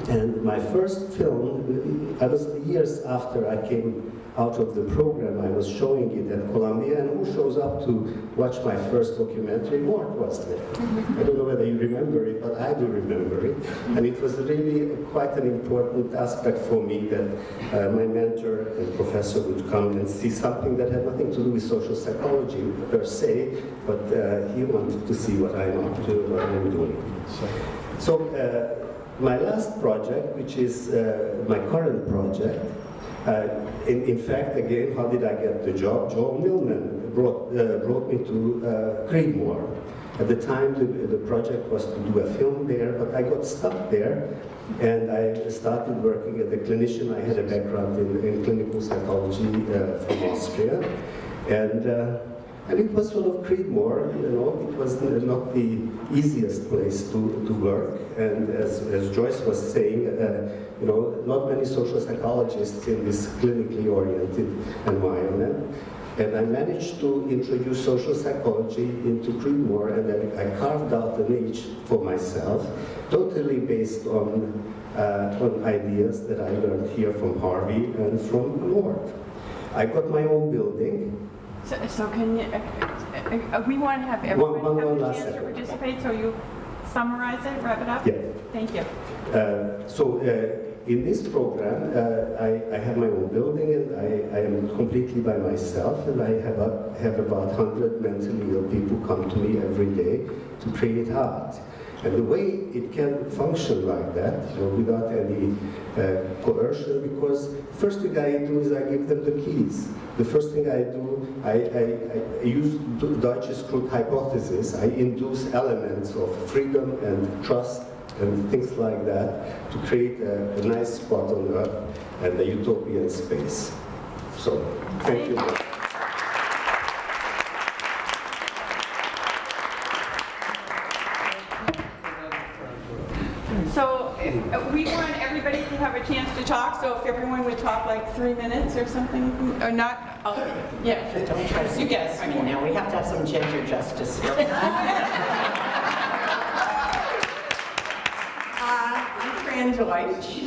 And my first film, I was years after I came out of the program, I was showing it at Columbia, and who shows up to watch my first documentary? Mort was there. I don't know whether you remember it, but I do remember it. And it was really quite an important aspect for me that my mentor and professor would come and see something that had nothing to do with social psychology per se, but he wanted to see what I'm up to, what I'm doing. So my last project, which is my current project, in fact, again, how did I get the job? Joel Millman brought me to Creedmoor. At the time, the project was to do a film there, but I got stuck there, and I started working as a clinician. I had a background in clinical psychology from Austria, and it was sort of Creedmoor, you know, it was not the easiest place to work. And as Joyce was saying, you know, not many social psychologists in this clinically oriented environment. And I managed to introduce social psychology into Creedmoor, and I carved out a niche for myself, totally based on ideas that I learned here from Harvey and from Mort. I got my own building. So can you, we want to have everyone have a last chance to second. participate, so you summarize it, wrap it up? Yeah. Thank you. In this program, I have my own building, and I am completely by myself, and I have about 100 mentally ill people come to me every day to create art. And the way it can function like that, you know, without any coercion, because first thing I do is I give them the keys. The first thing I do, I use Deutsch's crude hypothesis. I induce elements of freedom and trust and things like that to create a nice spot on Earth and a utopian space. So, thank you. So we want everybody to have a chance to talk, so if everyone would talk like 3 minutes or something, or not, yeah. Don't try to You guess. I mean, now we have to have some gender justice here. I'm Fran Deutsch.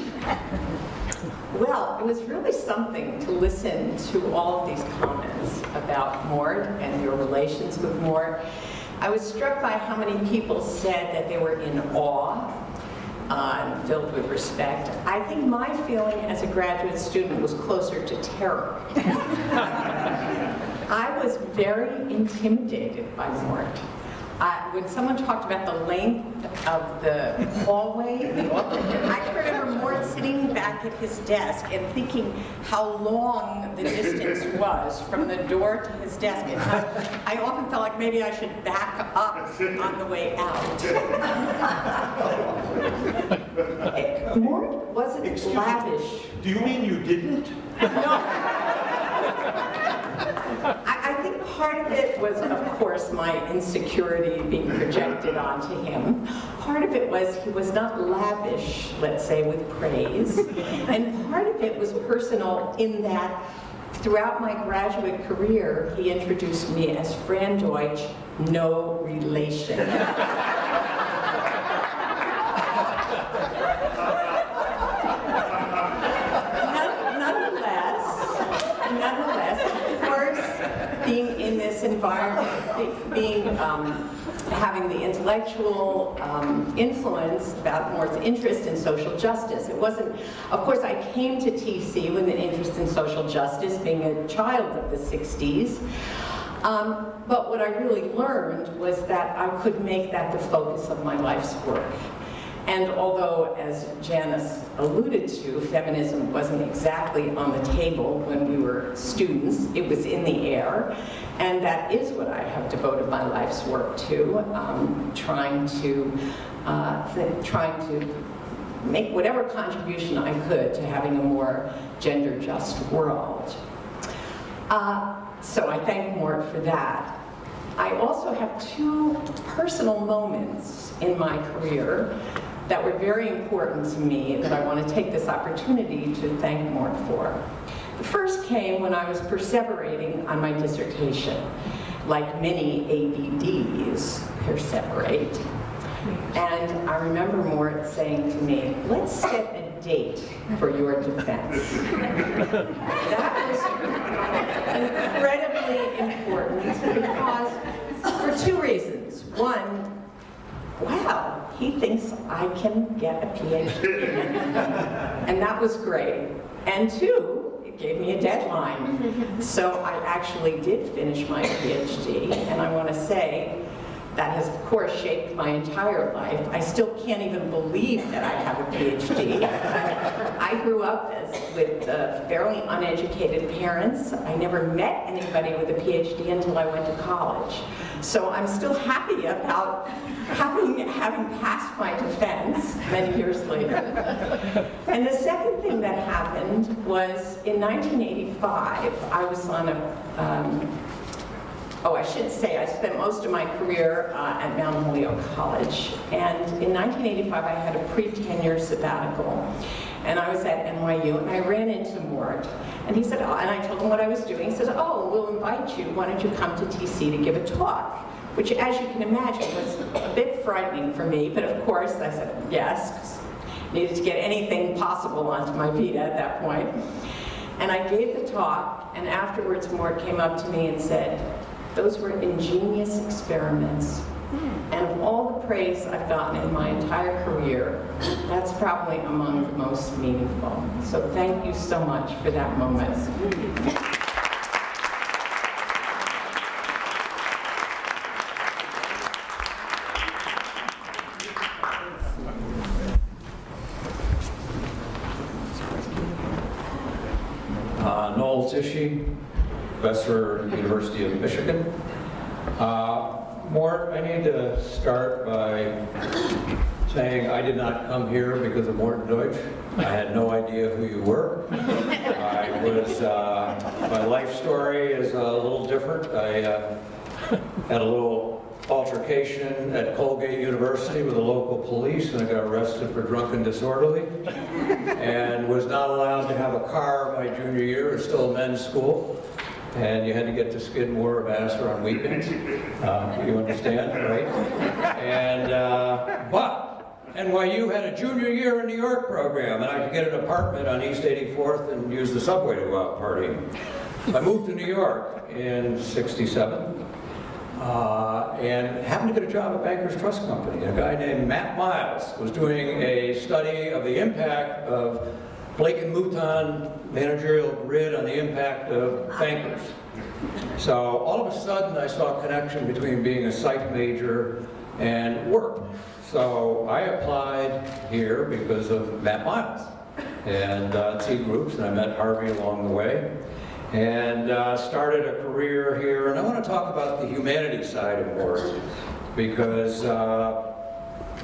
Well, it was really something to listen to all of these comments about Mort and your relations with Mort. I was struck by how many people said that they were in awe and filled with respect. I think my feeling as a graduate student was closer to terror. I was very intimidated by Mort. When someone talked about the length of the hallway, I can remember Mort sitting back at his desk and thinking how long the distance was from the door to his desk. And I often felt like maybe I should back up on the way out. Mort wasn't lavish. Do you mean you didn't? No. I think part of it was, of course, my insecurity being projected onto him. Part of it was he was not lavish, let's say, with praise. And part of it was personal in that throughout my graduate career, he introduced me as Fran Deutsch, no relation. Nonetheless, having the intellectual influence about Mort's interest in social justice. It wasn't, of course, I came to TC with an interest in social justice, being a child of the 60s. But what I really learned was that I could make that the focus of my life's work. And although, as Janice alluded to, feminism wasn't exactly on the table when we were students, it was in the air. And that is what I have devoted my life's work to, trying to make whatever contribution I could to having a more gender-just world. So I thank Mort for that. I also have two personal moments in my career that were very important to me that I want to take this opportunity to thank Mort for. The first came when I was perseverating on my dissertation. Like many ABDs, perseverate. And I remember Mort saying to me, let's set a date for your defense. That was incredibly important because, for two reasons. One, wow, he thinks I can get a PhD. And that was great. And two, it gave me a deadline. So I actually did finish my PhD, and I want to say that has, of course, shaped my entire life. I still can't even believe that I have a PhD. I grew up with fairly uneducated parents. I never met anybody with a PhD until I went to college. So I'm still happy about having passed my defense many years later. And the second thing that happened was in 1985, I was on a I should say, I spent most of my career at Mount Holyoke College. And in 1985, I had a pre-tenure sabbatical. And I was at NYU, and I ran into Mort. And he said, and I told him what I was doing. He said, oh, we'll invite you. Why don't you come to TC to give a talk? Which, as you can imagine, was a bit frightening for me. But of course, I said yes, because I needed to get anything possible onto my Vita at that point. And I gave the talk, and afterwards, Mort came up to me and said, those were ingenious experiments. And of all the praise I've gotten in my entire career, that's probably among the most meaningful. So thank you so much for that moment. Professor at the University of Michigan. Mort, I need to start by saying I did not come here because of Mort Deutsch. I had no idea who you were. My life story is a little different. I had a little altercation at Colgate University with the local police, and I got arrested for drunken disorderly, and was not allowed to have a car my junior year. It was still a men's school. And you had to get to Skidmore or Vassar on weekends. You understand, right? And, but NYU had a junior year in New York program, and I could get an apartment on East 84th and use the subway to go out partying. So I moved to New York in '67, and happened to get a job at Bankers Trust Company. A guy named Matt Miles was doing a study of the impact of Blake and Mouton managerial grid on the impact of bankers. So all of a sudden I saw a connection between being a psych major and work. So I applied here because of Matt Miles and T groups, and I met Harvey along the way, and started a career here. And I want to talk about the humanities side of Mort, because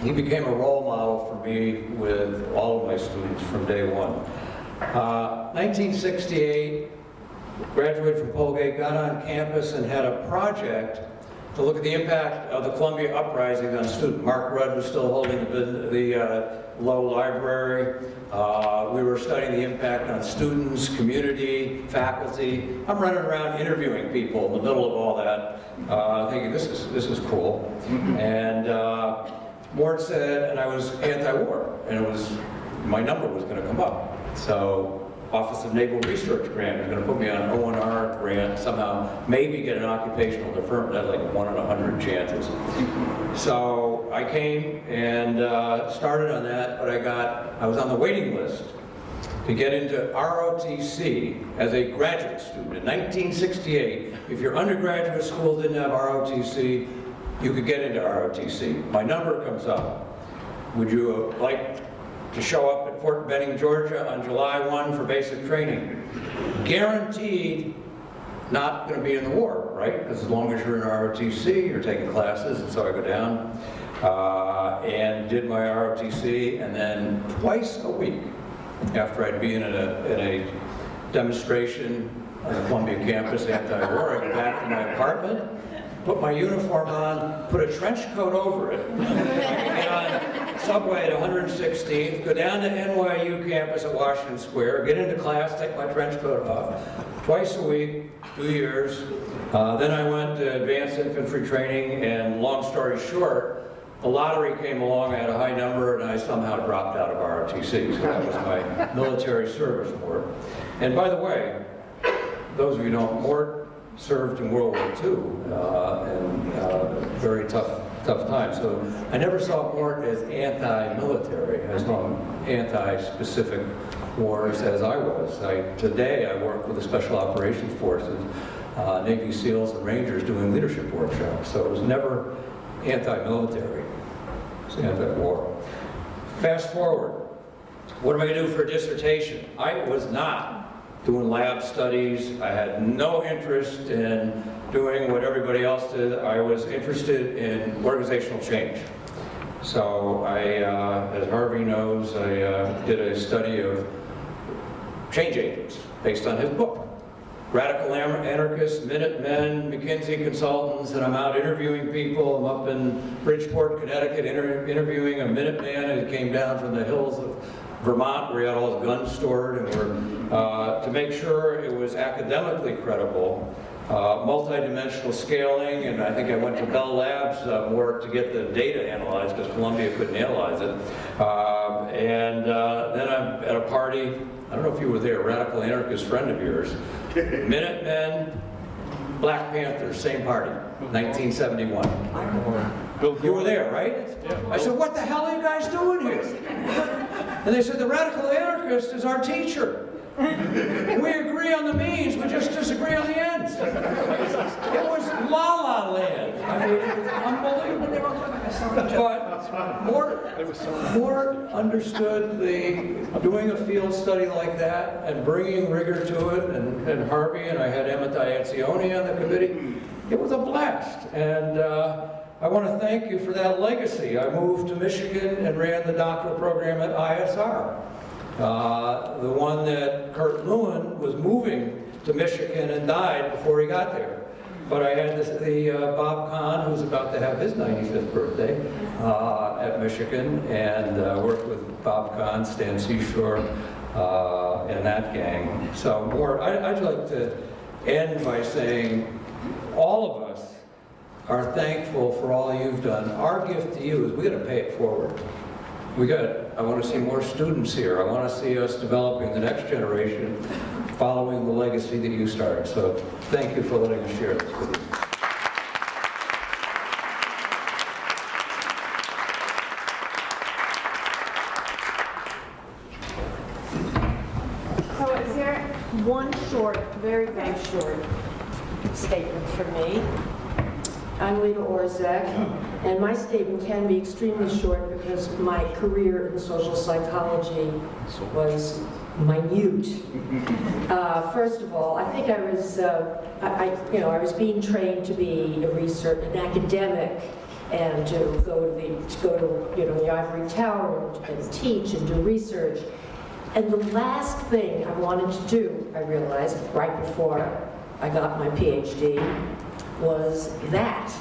he became a role model for me with all of my students from day one. 1968, graduated from Colgate, got on campus and had a project to look at the impact of the Columbia Uprising on students. Mark Rudd was still holding the Low Library. We were studying the impact on students, community, faculty. I'm running around interviewing people in the middle of all that, thinking this is cool. And Mort said, and I was anti-war, and my number was going to come up. So Office of Naval Research grant. They're going to put me on an O&R grant, somehow maybe get an occupational deferment. That's like 1 in 100 chances. So I came and started on that, but I was on the waiting list to get into ROTC as a graduate student. In 1968, if your undergraduate school didn't have ROTC, you could get into ROTC. My number comes up. Would you like to show up at Fort Benning, Georgia on July 1 for basic training? Guaranteed not going to be in the war, right? Because as long as you're in ROTC, you're taking classes, and so I go down and did my ROTC, and then twice a week, after I'd been in a demonstration on the Columbia campus anti-war, I go back to my apartment, put my uniform on, put a trench coat over it, get on subway at 116th, go down to NYU campus at Washington Square, get into class, take my trench coat off, twice a week, 2 years. Then I went to advanced infantry training, and long story short, the lottery came along, I had a high number, and I somehow dropped out of ROTC. So that was my military service, Mort. And by the way, those of you who know, Mort served in World War II, and very tough time. So I never saw Mort as anti-military. I saw him anti-specific wars as I was. Today I work with the Special Operations Forces, Navy SEALs and Rangers doing leadership workshops. So it was never anti-military, it's anti-war. Fast forward, what am I going to do for a dissertation? I was not doing lab studies. I had no interest in doing what everybody else did. I was interested in organizational change. So as Harvey knows, I did a study of change agents based on his book. Radical anarchists, Minutemen, McKinsey consultants, and I'm out interviewing people. I'm up in Bridgeport, Connecticut, interviewing a Minuteman who came down from the hills of Vermont, where he had all his guns stored, and to make sure it was academically credible. Multi-dimensional scaling, and I think I went to Bell Labs more to get the data analyzed because Columbia couldn't analyze it. Then I'm at a party, I don't know if you were there, radical anarchist friend of yours, Minutemen, Black Panthers, same party, 1971. You were there, right? I said, what the hell are you guys doing here? And they said, the radical anarchist is our teacher. We agree on the means, we just disagree on the ends. It was la-la land. I mean, it was unbelievable. But Mort understood doing a field study like that and bringing rigor to it, and Harvey and I had MD-ICCCR on the committee. It was a blast. And I want to thank you for that legacy. I moved to Michigan and ran the doctoral program at ISR. The one that Kurt Lewin was moving to Michigan and died before he got there. But I had Bob Kahn, who was about to have his 95th birthday at Michigan, and worked with Bob Kahn, Stan Seashore, and that gang. So Mort, I'd like to end by saying all of us are thankful for all you've done. Our gift to you is we got to pay it forward. I want to see more students here. I want to see us developing the next generation, following the legacy that you started. So thank you for letting us share this with you. So is there one short, very, very short statement from me? I'm Lita Orzek, and my statement can be extremely short because my career in social psychology was minute. First of all, I think I was, I was being trained to be an academic, and to go to the ivory tower and teach and do research. And the last thing I wanted to do, I realized right before I got my PhD, was that.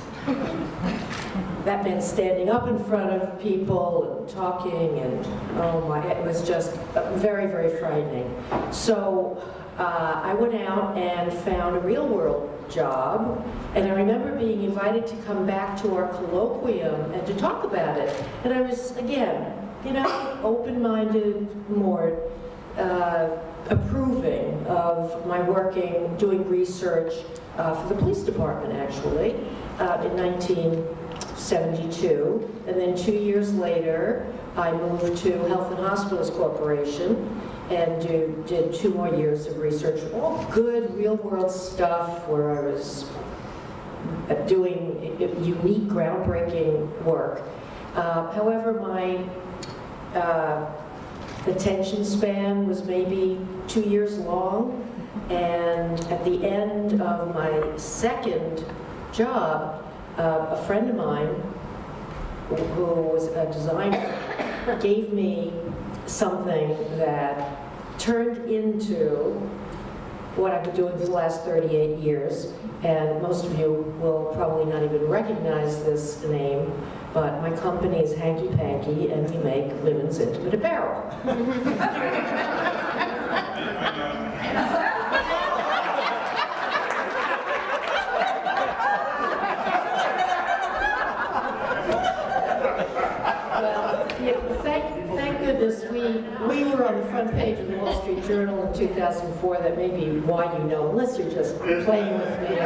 That meant standing up in front of people and talking, and oh my, it was just very, very frightening. So I went out and found a real world job, and I remember being invited to come back to our colloquium and to talk about it. And I was, again, open-minded, more approving of my doing research for the police department, actually, in 1972. And then 2 years later, I moved to Health and Hospitals Corporation and did 2 more years of research, all good real-world stuff where I was doing unique, groundbreaking work. However, my attention span was maybe 2 years long, and at the end of my second job, a friend of mine who was a designer gave me something that turned into what I've been doing for the last 38 years, and most of you will probably not even recognize this name, but my company is Hanky Panky, and we make women's intimate apparel. Thank goodness we were on the front page of the Wall Street Journal in 2004. That may be why you know, unless you're just playing with me.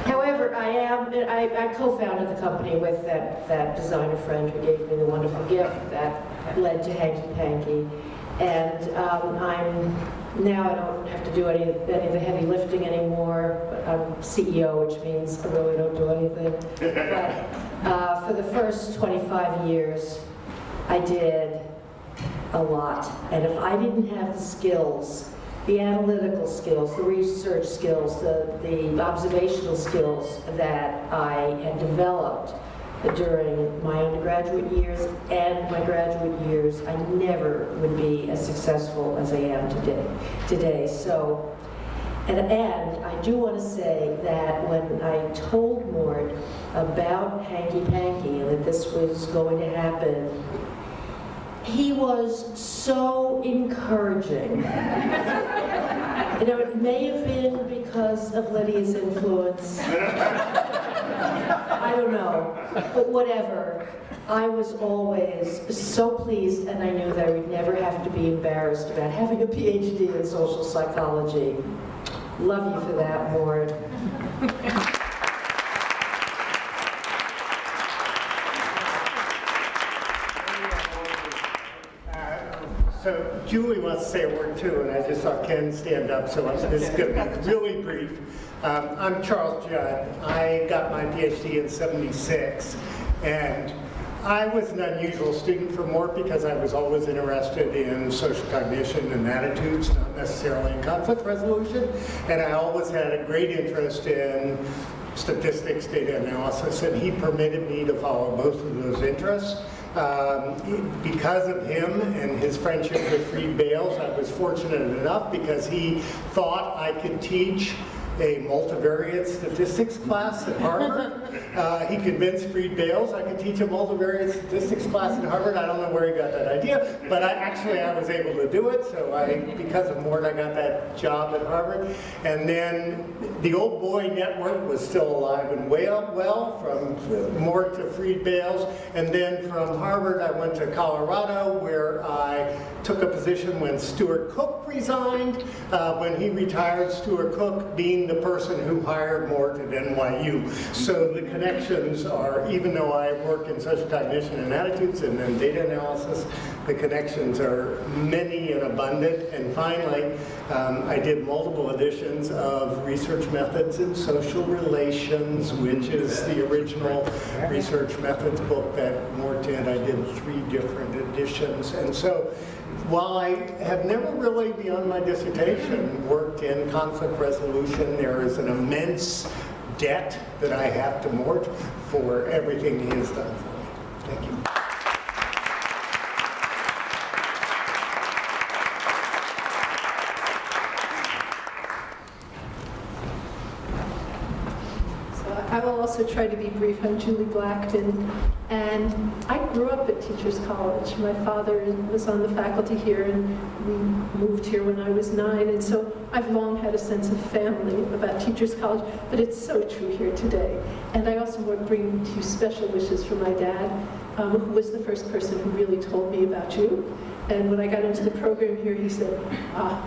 However, I co-founded the company with that designer friend who gave me the wonderful gift that led to Hanky Panky. And now I don't have to do any of the heavy lifting anymore, but I'm CEO, which means I really don't do anything. But for the first 25 years, I did a lot. And if I didn't have the skills, the analytical skills, the research skills, the observational skills that I had developed during my undergraduate years and my graduate years, I never would be as successful as I am today. So, and I do want to say that when I told Mort about Hanky Panky and that this was going to happen, he was so encouraging. You know, it may have been because of Lydia's influence. I don't know, but whatever. I was always so pleased, and I knew that I would never have to be embarrassed about having a PhD in social psychology. Love you for that, Mort. So Julie wants to say a word too, and I just saw Ken stand up, so this is going to be really brief. I'm Charles Judd. I got my PhD in '76, and I was an unusual student for Mort because I was always interested in social cognition and attitudes, not necessarily in conflict resolution, and I always had a great interest in statistics, data analysis, and he permitted me to follow both of those interests. Because of him and his friendship with Freed Bales, I was fortunate enough because he thought I could teach a multivariate statistics class at Harvard. He convinced Freed Bales I could teach a multivariate statistics class at Harvard. I don't know where he got that idea, but I was able to do it. So because of Mort, I got that job at Harvard. And then the Old Boy Network was still alive and well, from Mort to Freed Bales. And then from Harvard, I went to Colorado, where I took a position when Stuart Cook resigned. When he retired, Stuart Cook being the person who hired Mort at NYU. So the connections are, even though I work in social cognition and attitudes and then data analysis, the connections are many and abundant. And finally, I did multiple editions of Research Methods in Social Relations, which is the original Research Methods book that Mort did. I did 3 different editions. And so while I have never really, beyond my dissertation, worked in conflict resolution, there is an immense debt that I have to Mort for everything he has done for me. Thank you. I will also try to be brief. I'm Julie Blackton, and I grew up at Teachers College. My father was on the faculty here, and we moved here when I was 9, and so I've long had a sense of family about Teachers College, but it's so true here today. And I also want to bring to you special wishes from my dad, who was the first person who really told me about you. And when I got into the program here, he said,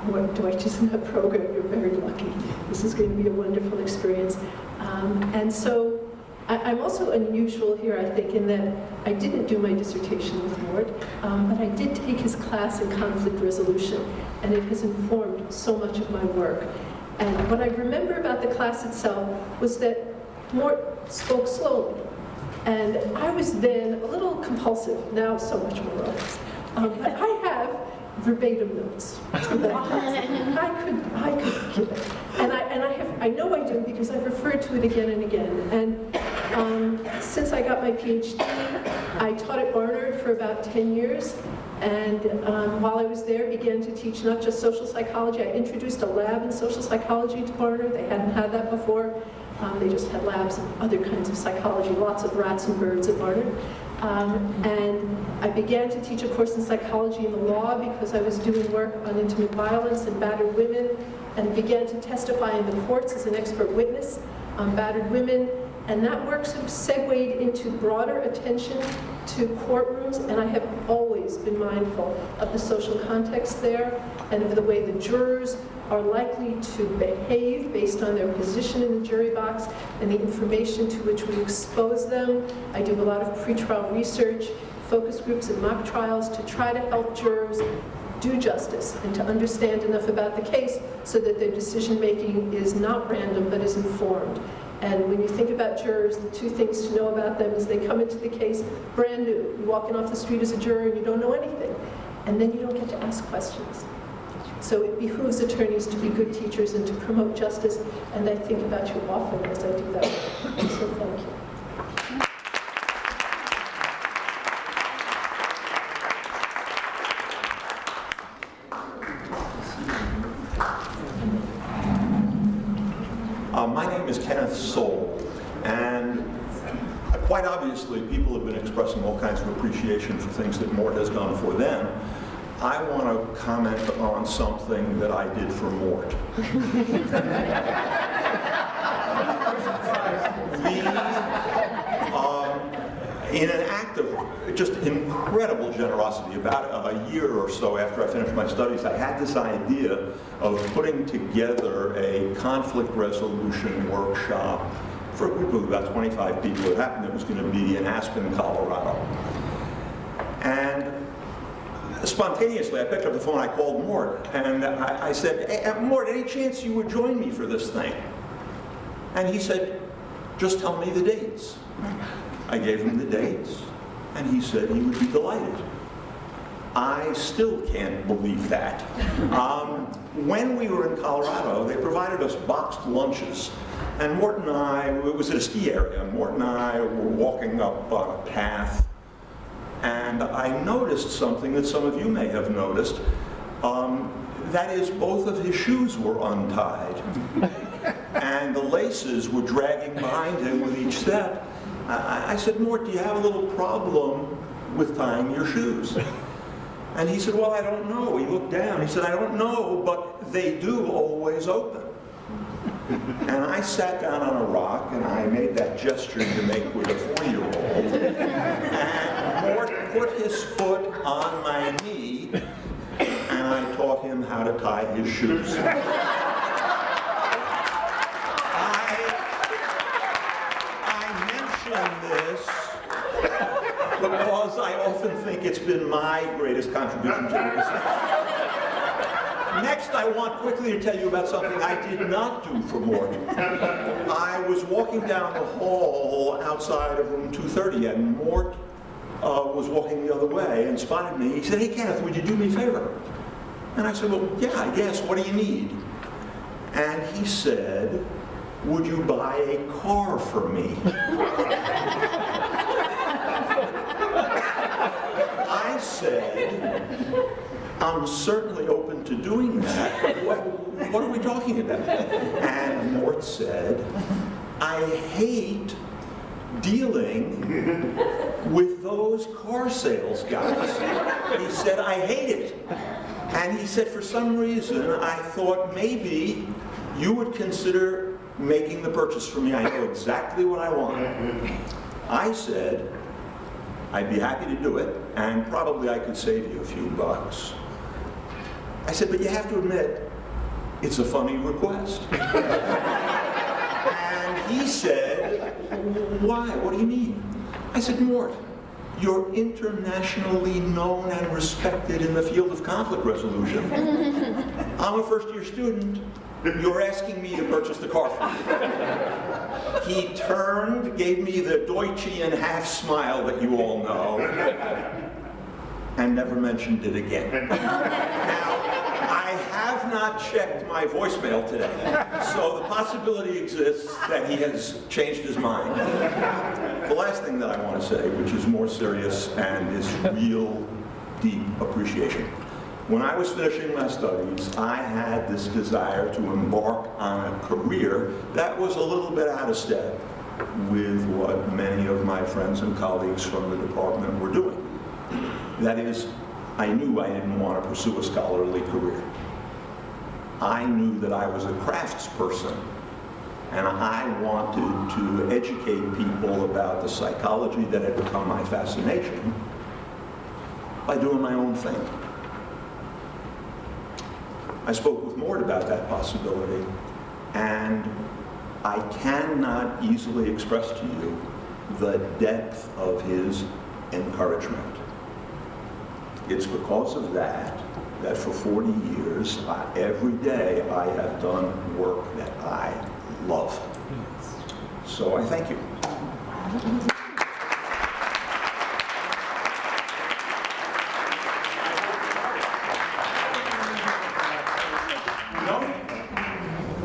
Mort Deutsch is in that program. You're very lucky. This is going to be a wonderful experience. And so I'm also unusual here, I think, in that I didn't do my dissertation with Mort, but I did take his class in conflict resolution, and it has informed so much of my work. And what I remember about the class itself was that Mort spoke slowly. And I was then a little compulsive, now so much more honest. But I have verbatim notes from that class. I could give it. And I know I do because I've referred to it again and again. And since I got my PhD, I taught at Barnard for about 10 years. And while I was there, began to teach not just social psychology. I introduced a lab in social psychology to Barnard. They hadn't had that before. They just had labs of other kinds of psychology, lots of rats and birds at Barnard. And I began to teach a course in psychology in the law because I was doing work on intimate violence and battered women, and began to testify in the courts as an expert witness on battered women. And that work sort of segued into broader attention to courtrooms, and I have always been mindful of the social context there and of the way the jurors are likely to behave based on their position in the jury box and the information to which we expose them. I do a lot of pretrial research, focus groups and mock trials to try to help jurors do justice and to understand enough about the case so that their decision making is not random but is informed. And when you think about jurors, the two things to know about them is they come into the case brand new. You're walking off the street as a juror and you don't know anything. And then you don't get to ask questions. So it behooves attorneys to be good teachers and to promote justice. And I think about you often as I do that work. So thank you. My name is Kenneth Soul, and quite obviously people have been expressing all kinds of appreciation for things that Mort has done for them. I want to comment on something that I did for Mort. In an act of just incredible generosity, about a year or so after I finished my studies, I had this idea of putting together a conflict resolution workshop for a group of about 25 people. It happened it was going to be in Aspen, Colorado. And spontaneously, I picked up the phone, I called Mort, and I said, hey, Mort, any chance you would join me for this thing? And he said, just tell me the dates. I gave him the dates, and he said he would be delighted. I still can't believe that. When we were in Colorado, they provided us boxed lunches, and Mort and I, it was at a ski area, and Mort and I were walking up on a path, and I noticed something that some of you may have noticed. That is, both of his shoes were untied, and the laces were dragging behind him with each step. I said, Mort, do you have a little problem with tying your shoes? And he said, well, I don't know. He looked down. He said, I don't know, but they do always open. And I sat down on a rock, and I made that gesture you make with a 4-year-old. And Mort put his foot on my knee, and I taught him how to tie his shoes. This because I often think it's been my greatest contribution to this. Next, I want quickly to tell you about something I did not do for Mort. I was walking down the hall outside of room 230, and Mort was walking the other way and spotted me. He said, hey, Kenneth, would you do me a favor? And I said, well, yeah, I guess. What do you need? And he said, would you buy a car for me? I said, I'm certainly open to doing that. What are we talking about? And Mort said, I hate dealing with those car sales guys. He said, I hate it. And he said, for some reason, I thought maybe you would consider making the purchase for me. I know exactly what I want. I said, I'd be happy to do it, and probably I could save you a few bucks. I said, but you have to admit, it's a funny request. And he said, why? What do you mean? I said, Mort, you're internationally known and respected in the field of conflict resolution. I'm a first-year student. You're asking me to purchase the car for you. He turned, gave me the Deutschian half smile that you all know, and never mentioned it again. Now, I have not checked my voicemail today, so the possibility exists that he has changed his mind. The last thing that I want to say, which is more serious and is real deep appreciation. When I was finishing my studies, I had this desire to embark on a career that was a little bit out of step with what many of my friends and colleagues from the department were doing. That is, I knew I didn't want to pursue a scholarly career. I knew that I was a craftsperson, and I wanted to educate people about the psychology that had become my fascination by doing my own thing. I spoke with Mort about that possibility, and I cannot easily express to you the depth of his encouragement. It's because of that for 40 years, every day I have done work that I love. So I thank you.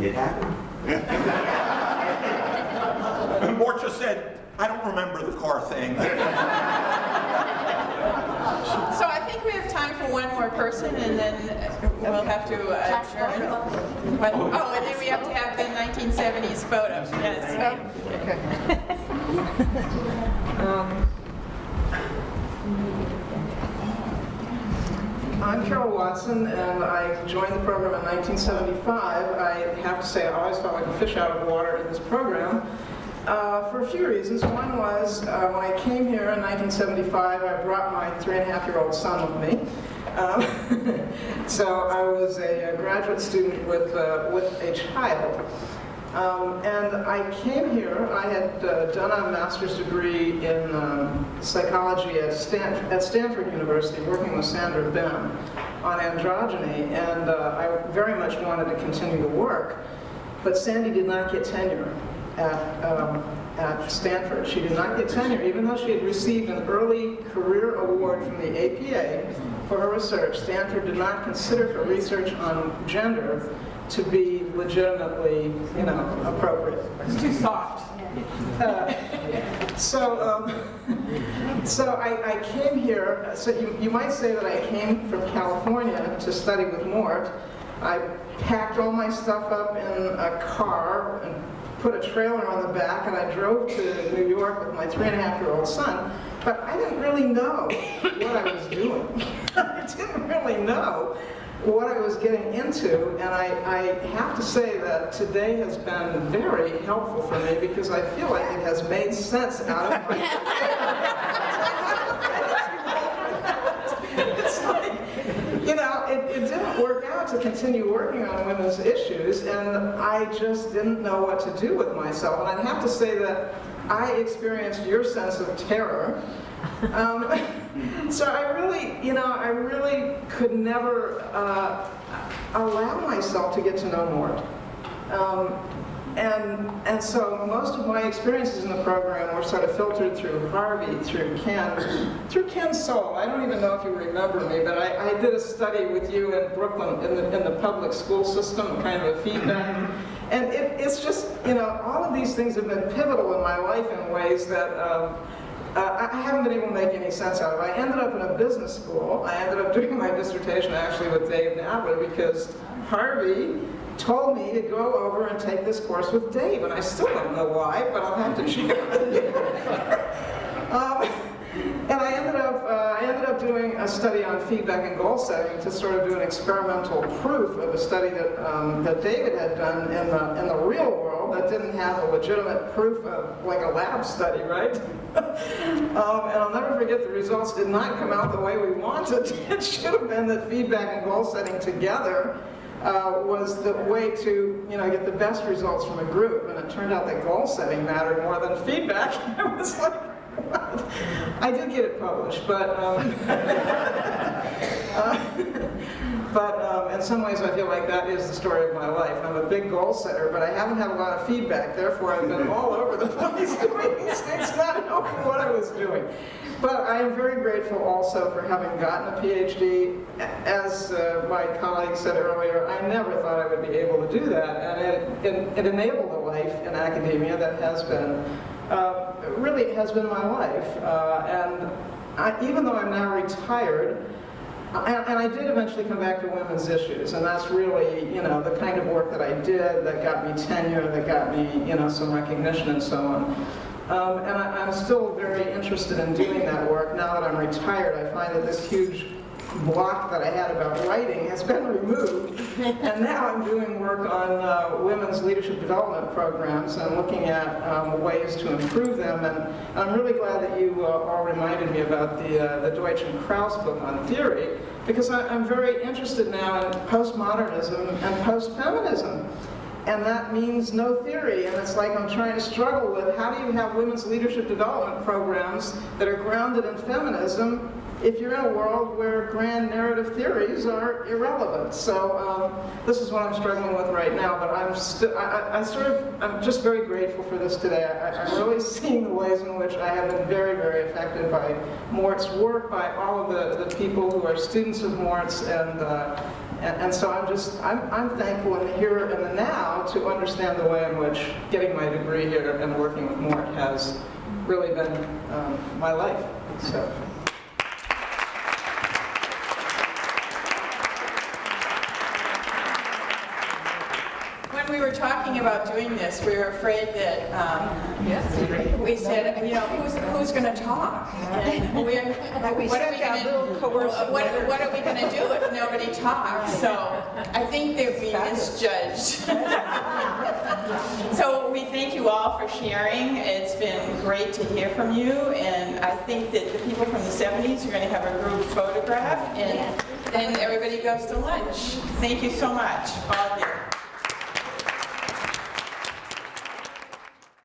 It happened. Mort just said, I don't remember the car thing. So I think we have time for one more person, and then we'll have to adjourn. Oh, and then we have to have the 1970s photo. Yes. Okay. I'm Carol Watson, and I joined the program in 1975. I have to say, I always felt like a fish out of water in this program for a few reasons. One was when I came here in 1975, I brought my 3.5-year-old son with me. So I was a graduate student with a child. And I came here, I had done a master's degree in psychology at Stanford University, working with Sandra Benn on androgyny, and I very much wanted to continue the work, but Sandy did not get tenure at Stanford. She did not get tenure, even though she had received an early career award from the APA for her research. Stanford did not consider her research on gender to be legitimately, appropriate. It's too soft. So I came here, so you might say that I came from California to study with Mort. I packed all my stuff up in a car and put a trailer on the back, and I drove to New York with my 3.5-year-old son, but I didn't really know what I was doing. I didn't really know what I was getting into, and I have to say that today has been very helpful for me because I feel like it has made sense out of my It's like, it didn't work out to continue working on women's issues, and I just didn't know what to do with myself. And I'd have to say that I experienced your sense of terror. So I really could never allow myself to get to know Mort. And so most of my experiences in the program were sort of filtered through Harvey, through Ken Soul. I don't even know if you remember me, but I did a study with you in Brooklyn in the public school system, kind of a feedback. And it's just, all of these things have been pivotal in my life in ways that I haven't been able to make any sense out of. I ended up in a business school. I ended up doing my dissertation actually with Dave Nadler because Harvey told me to go over and take this course with Dave, and I still don't know why, but I'll have to check with you. And I ended up doing a study on feedback and goal setting to sort of do an experimental proof of a study that, that David had done in the real world that didn't have a legitimate proof of, like a lab study, right? And I'll never forget, the results did not come out the way we wanted. It should have been that feedback and goal setting together was the way to, get the best results from a group. And it turned out that goal setting mattered more than feedback. It was like, what? I did get it published, but in some ways I feel like that is the story of my life. I'm a big goal setter, but I haven't had a lot of feedback. Therefore, I've been all over the place doing these things, not knowing what I was doing. But I am very grateful also for having gotten a PhD. As my colleague said earlier, I never thought I would be able to do that, and it enabled a life in academia that has been, really has been my life. Even though I'm now retired, and I did eventually come back to women's issues, and that's really, the kind of work that I did that got me tenure, that got me, some recognition and so on. And I'm still very interested in doing that work. Now that I'm retired, I find that this huge block that I had about writing has been removed. And now I'm doing work on women's leadership development programs and looking at ways to improve them. And I'm really glad that you all reminded me about the Deutsch and Krauss book on theory, because I'm very interested now in postmodernism and post-feminism. And that means no theory, and it's like I'm trying to struggle with how do you have women's leadership development programs that are grounded in feminism if you're in a world where grand narrative theories are irrelevant. So this is what I'm struggling with right now, but I'm just very grateful for this today. I'm really seeing the ways in which I have been very, very affected by Mort's work, by all of the people who are students of Mort's, and so I'm thankful in the here and the now to understand the way in which getting my degree here and working with Mort has really been my life. So. When we were talking about doing this, we were afraid that, we said, who's going to talk? And what are we going to do if nobody talks? So I think they'd be misjudged. So we thank you all for sharing. It's been great to hear from you, and I think that the people from the 70s are going to have a group photograph, and then everybody goes to lunch. Thank you so much, all of you.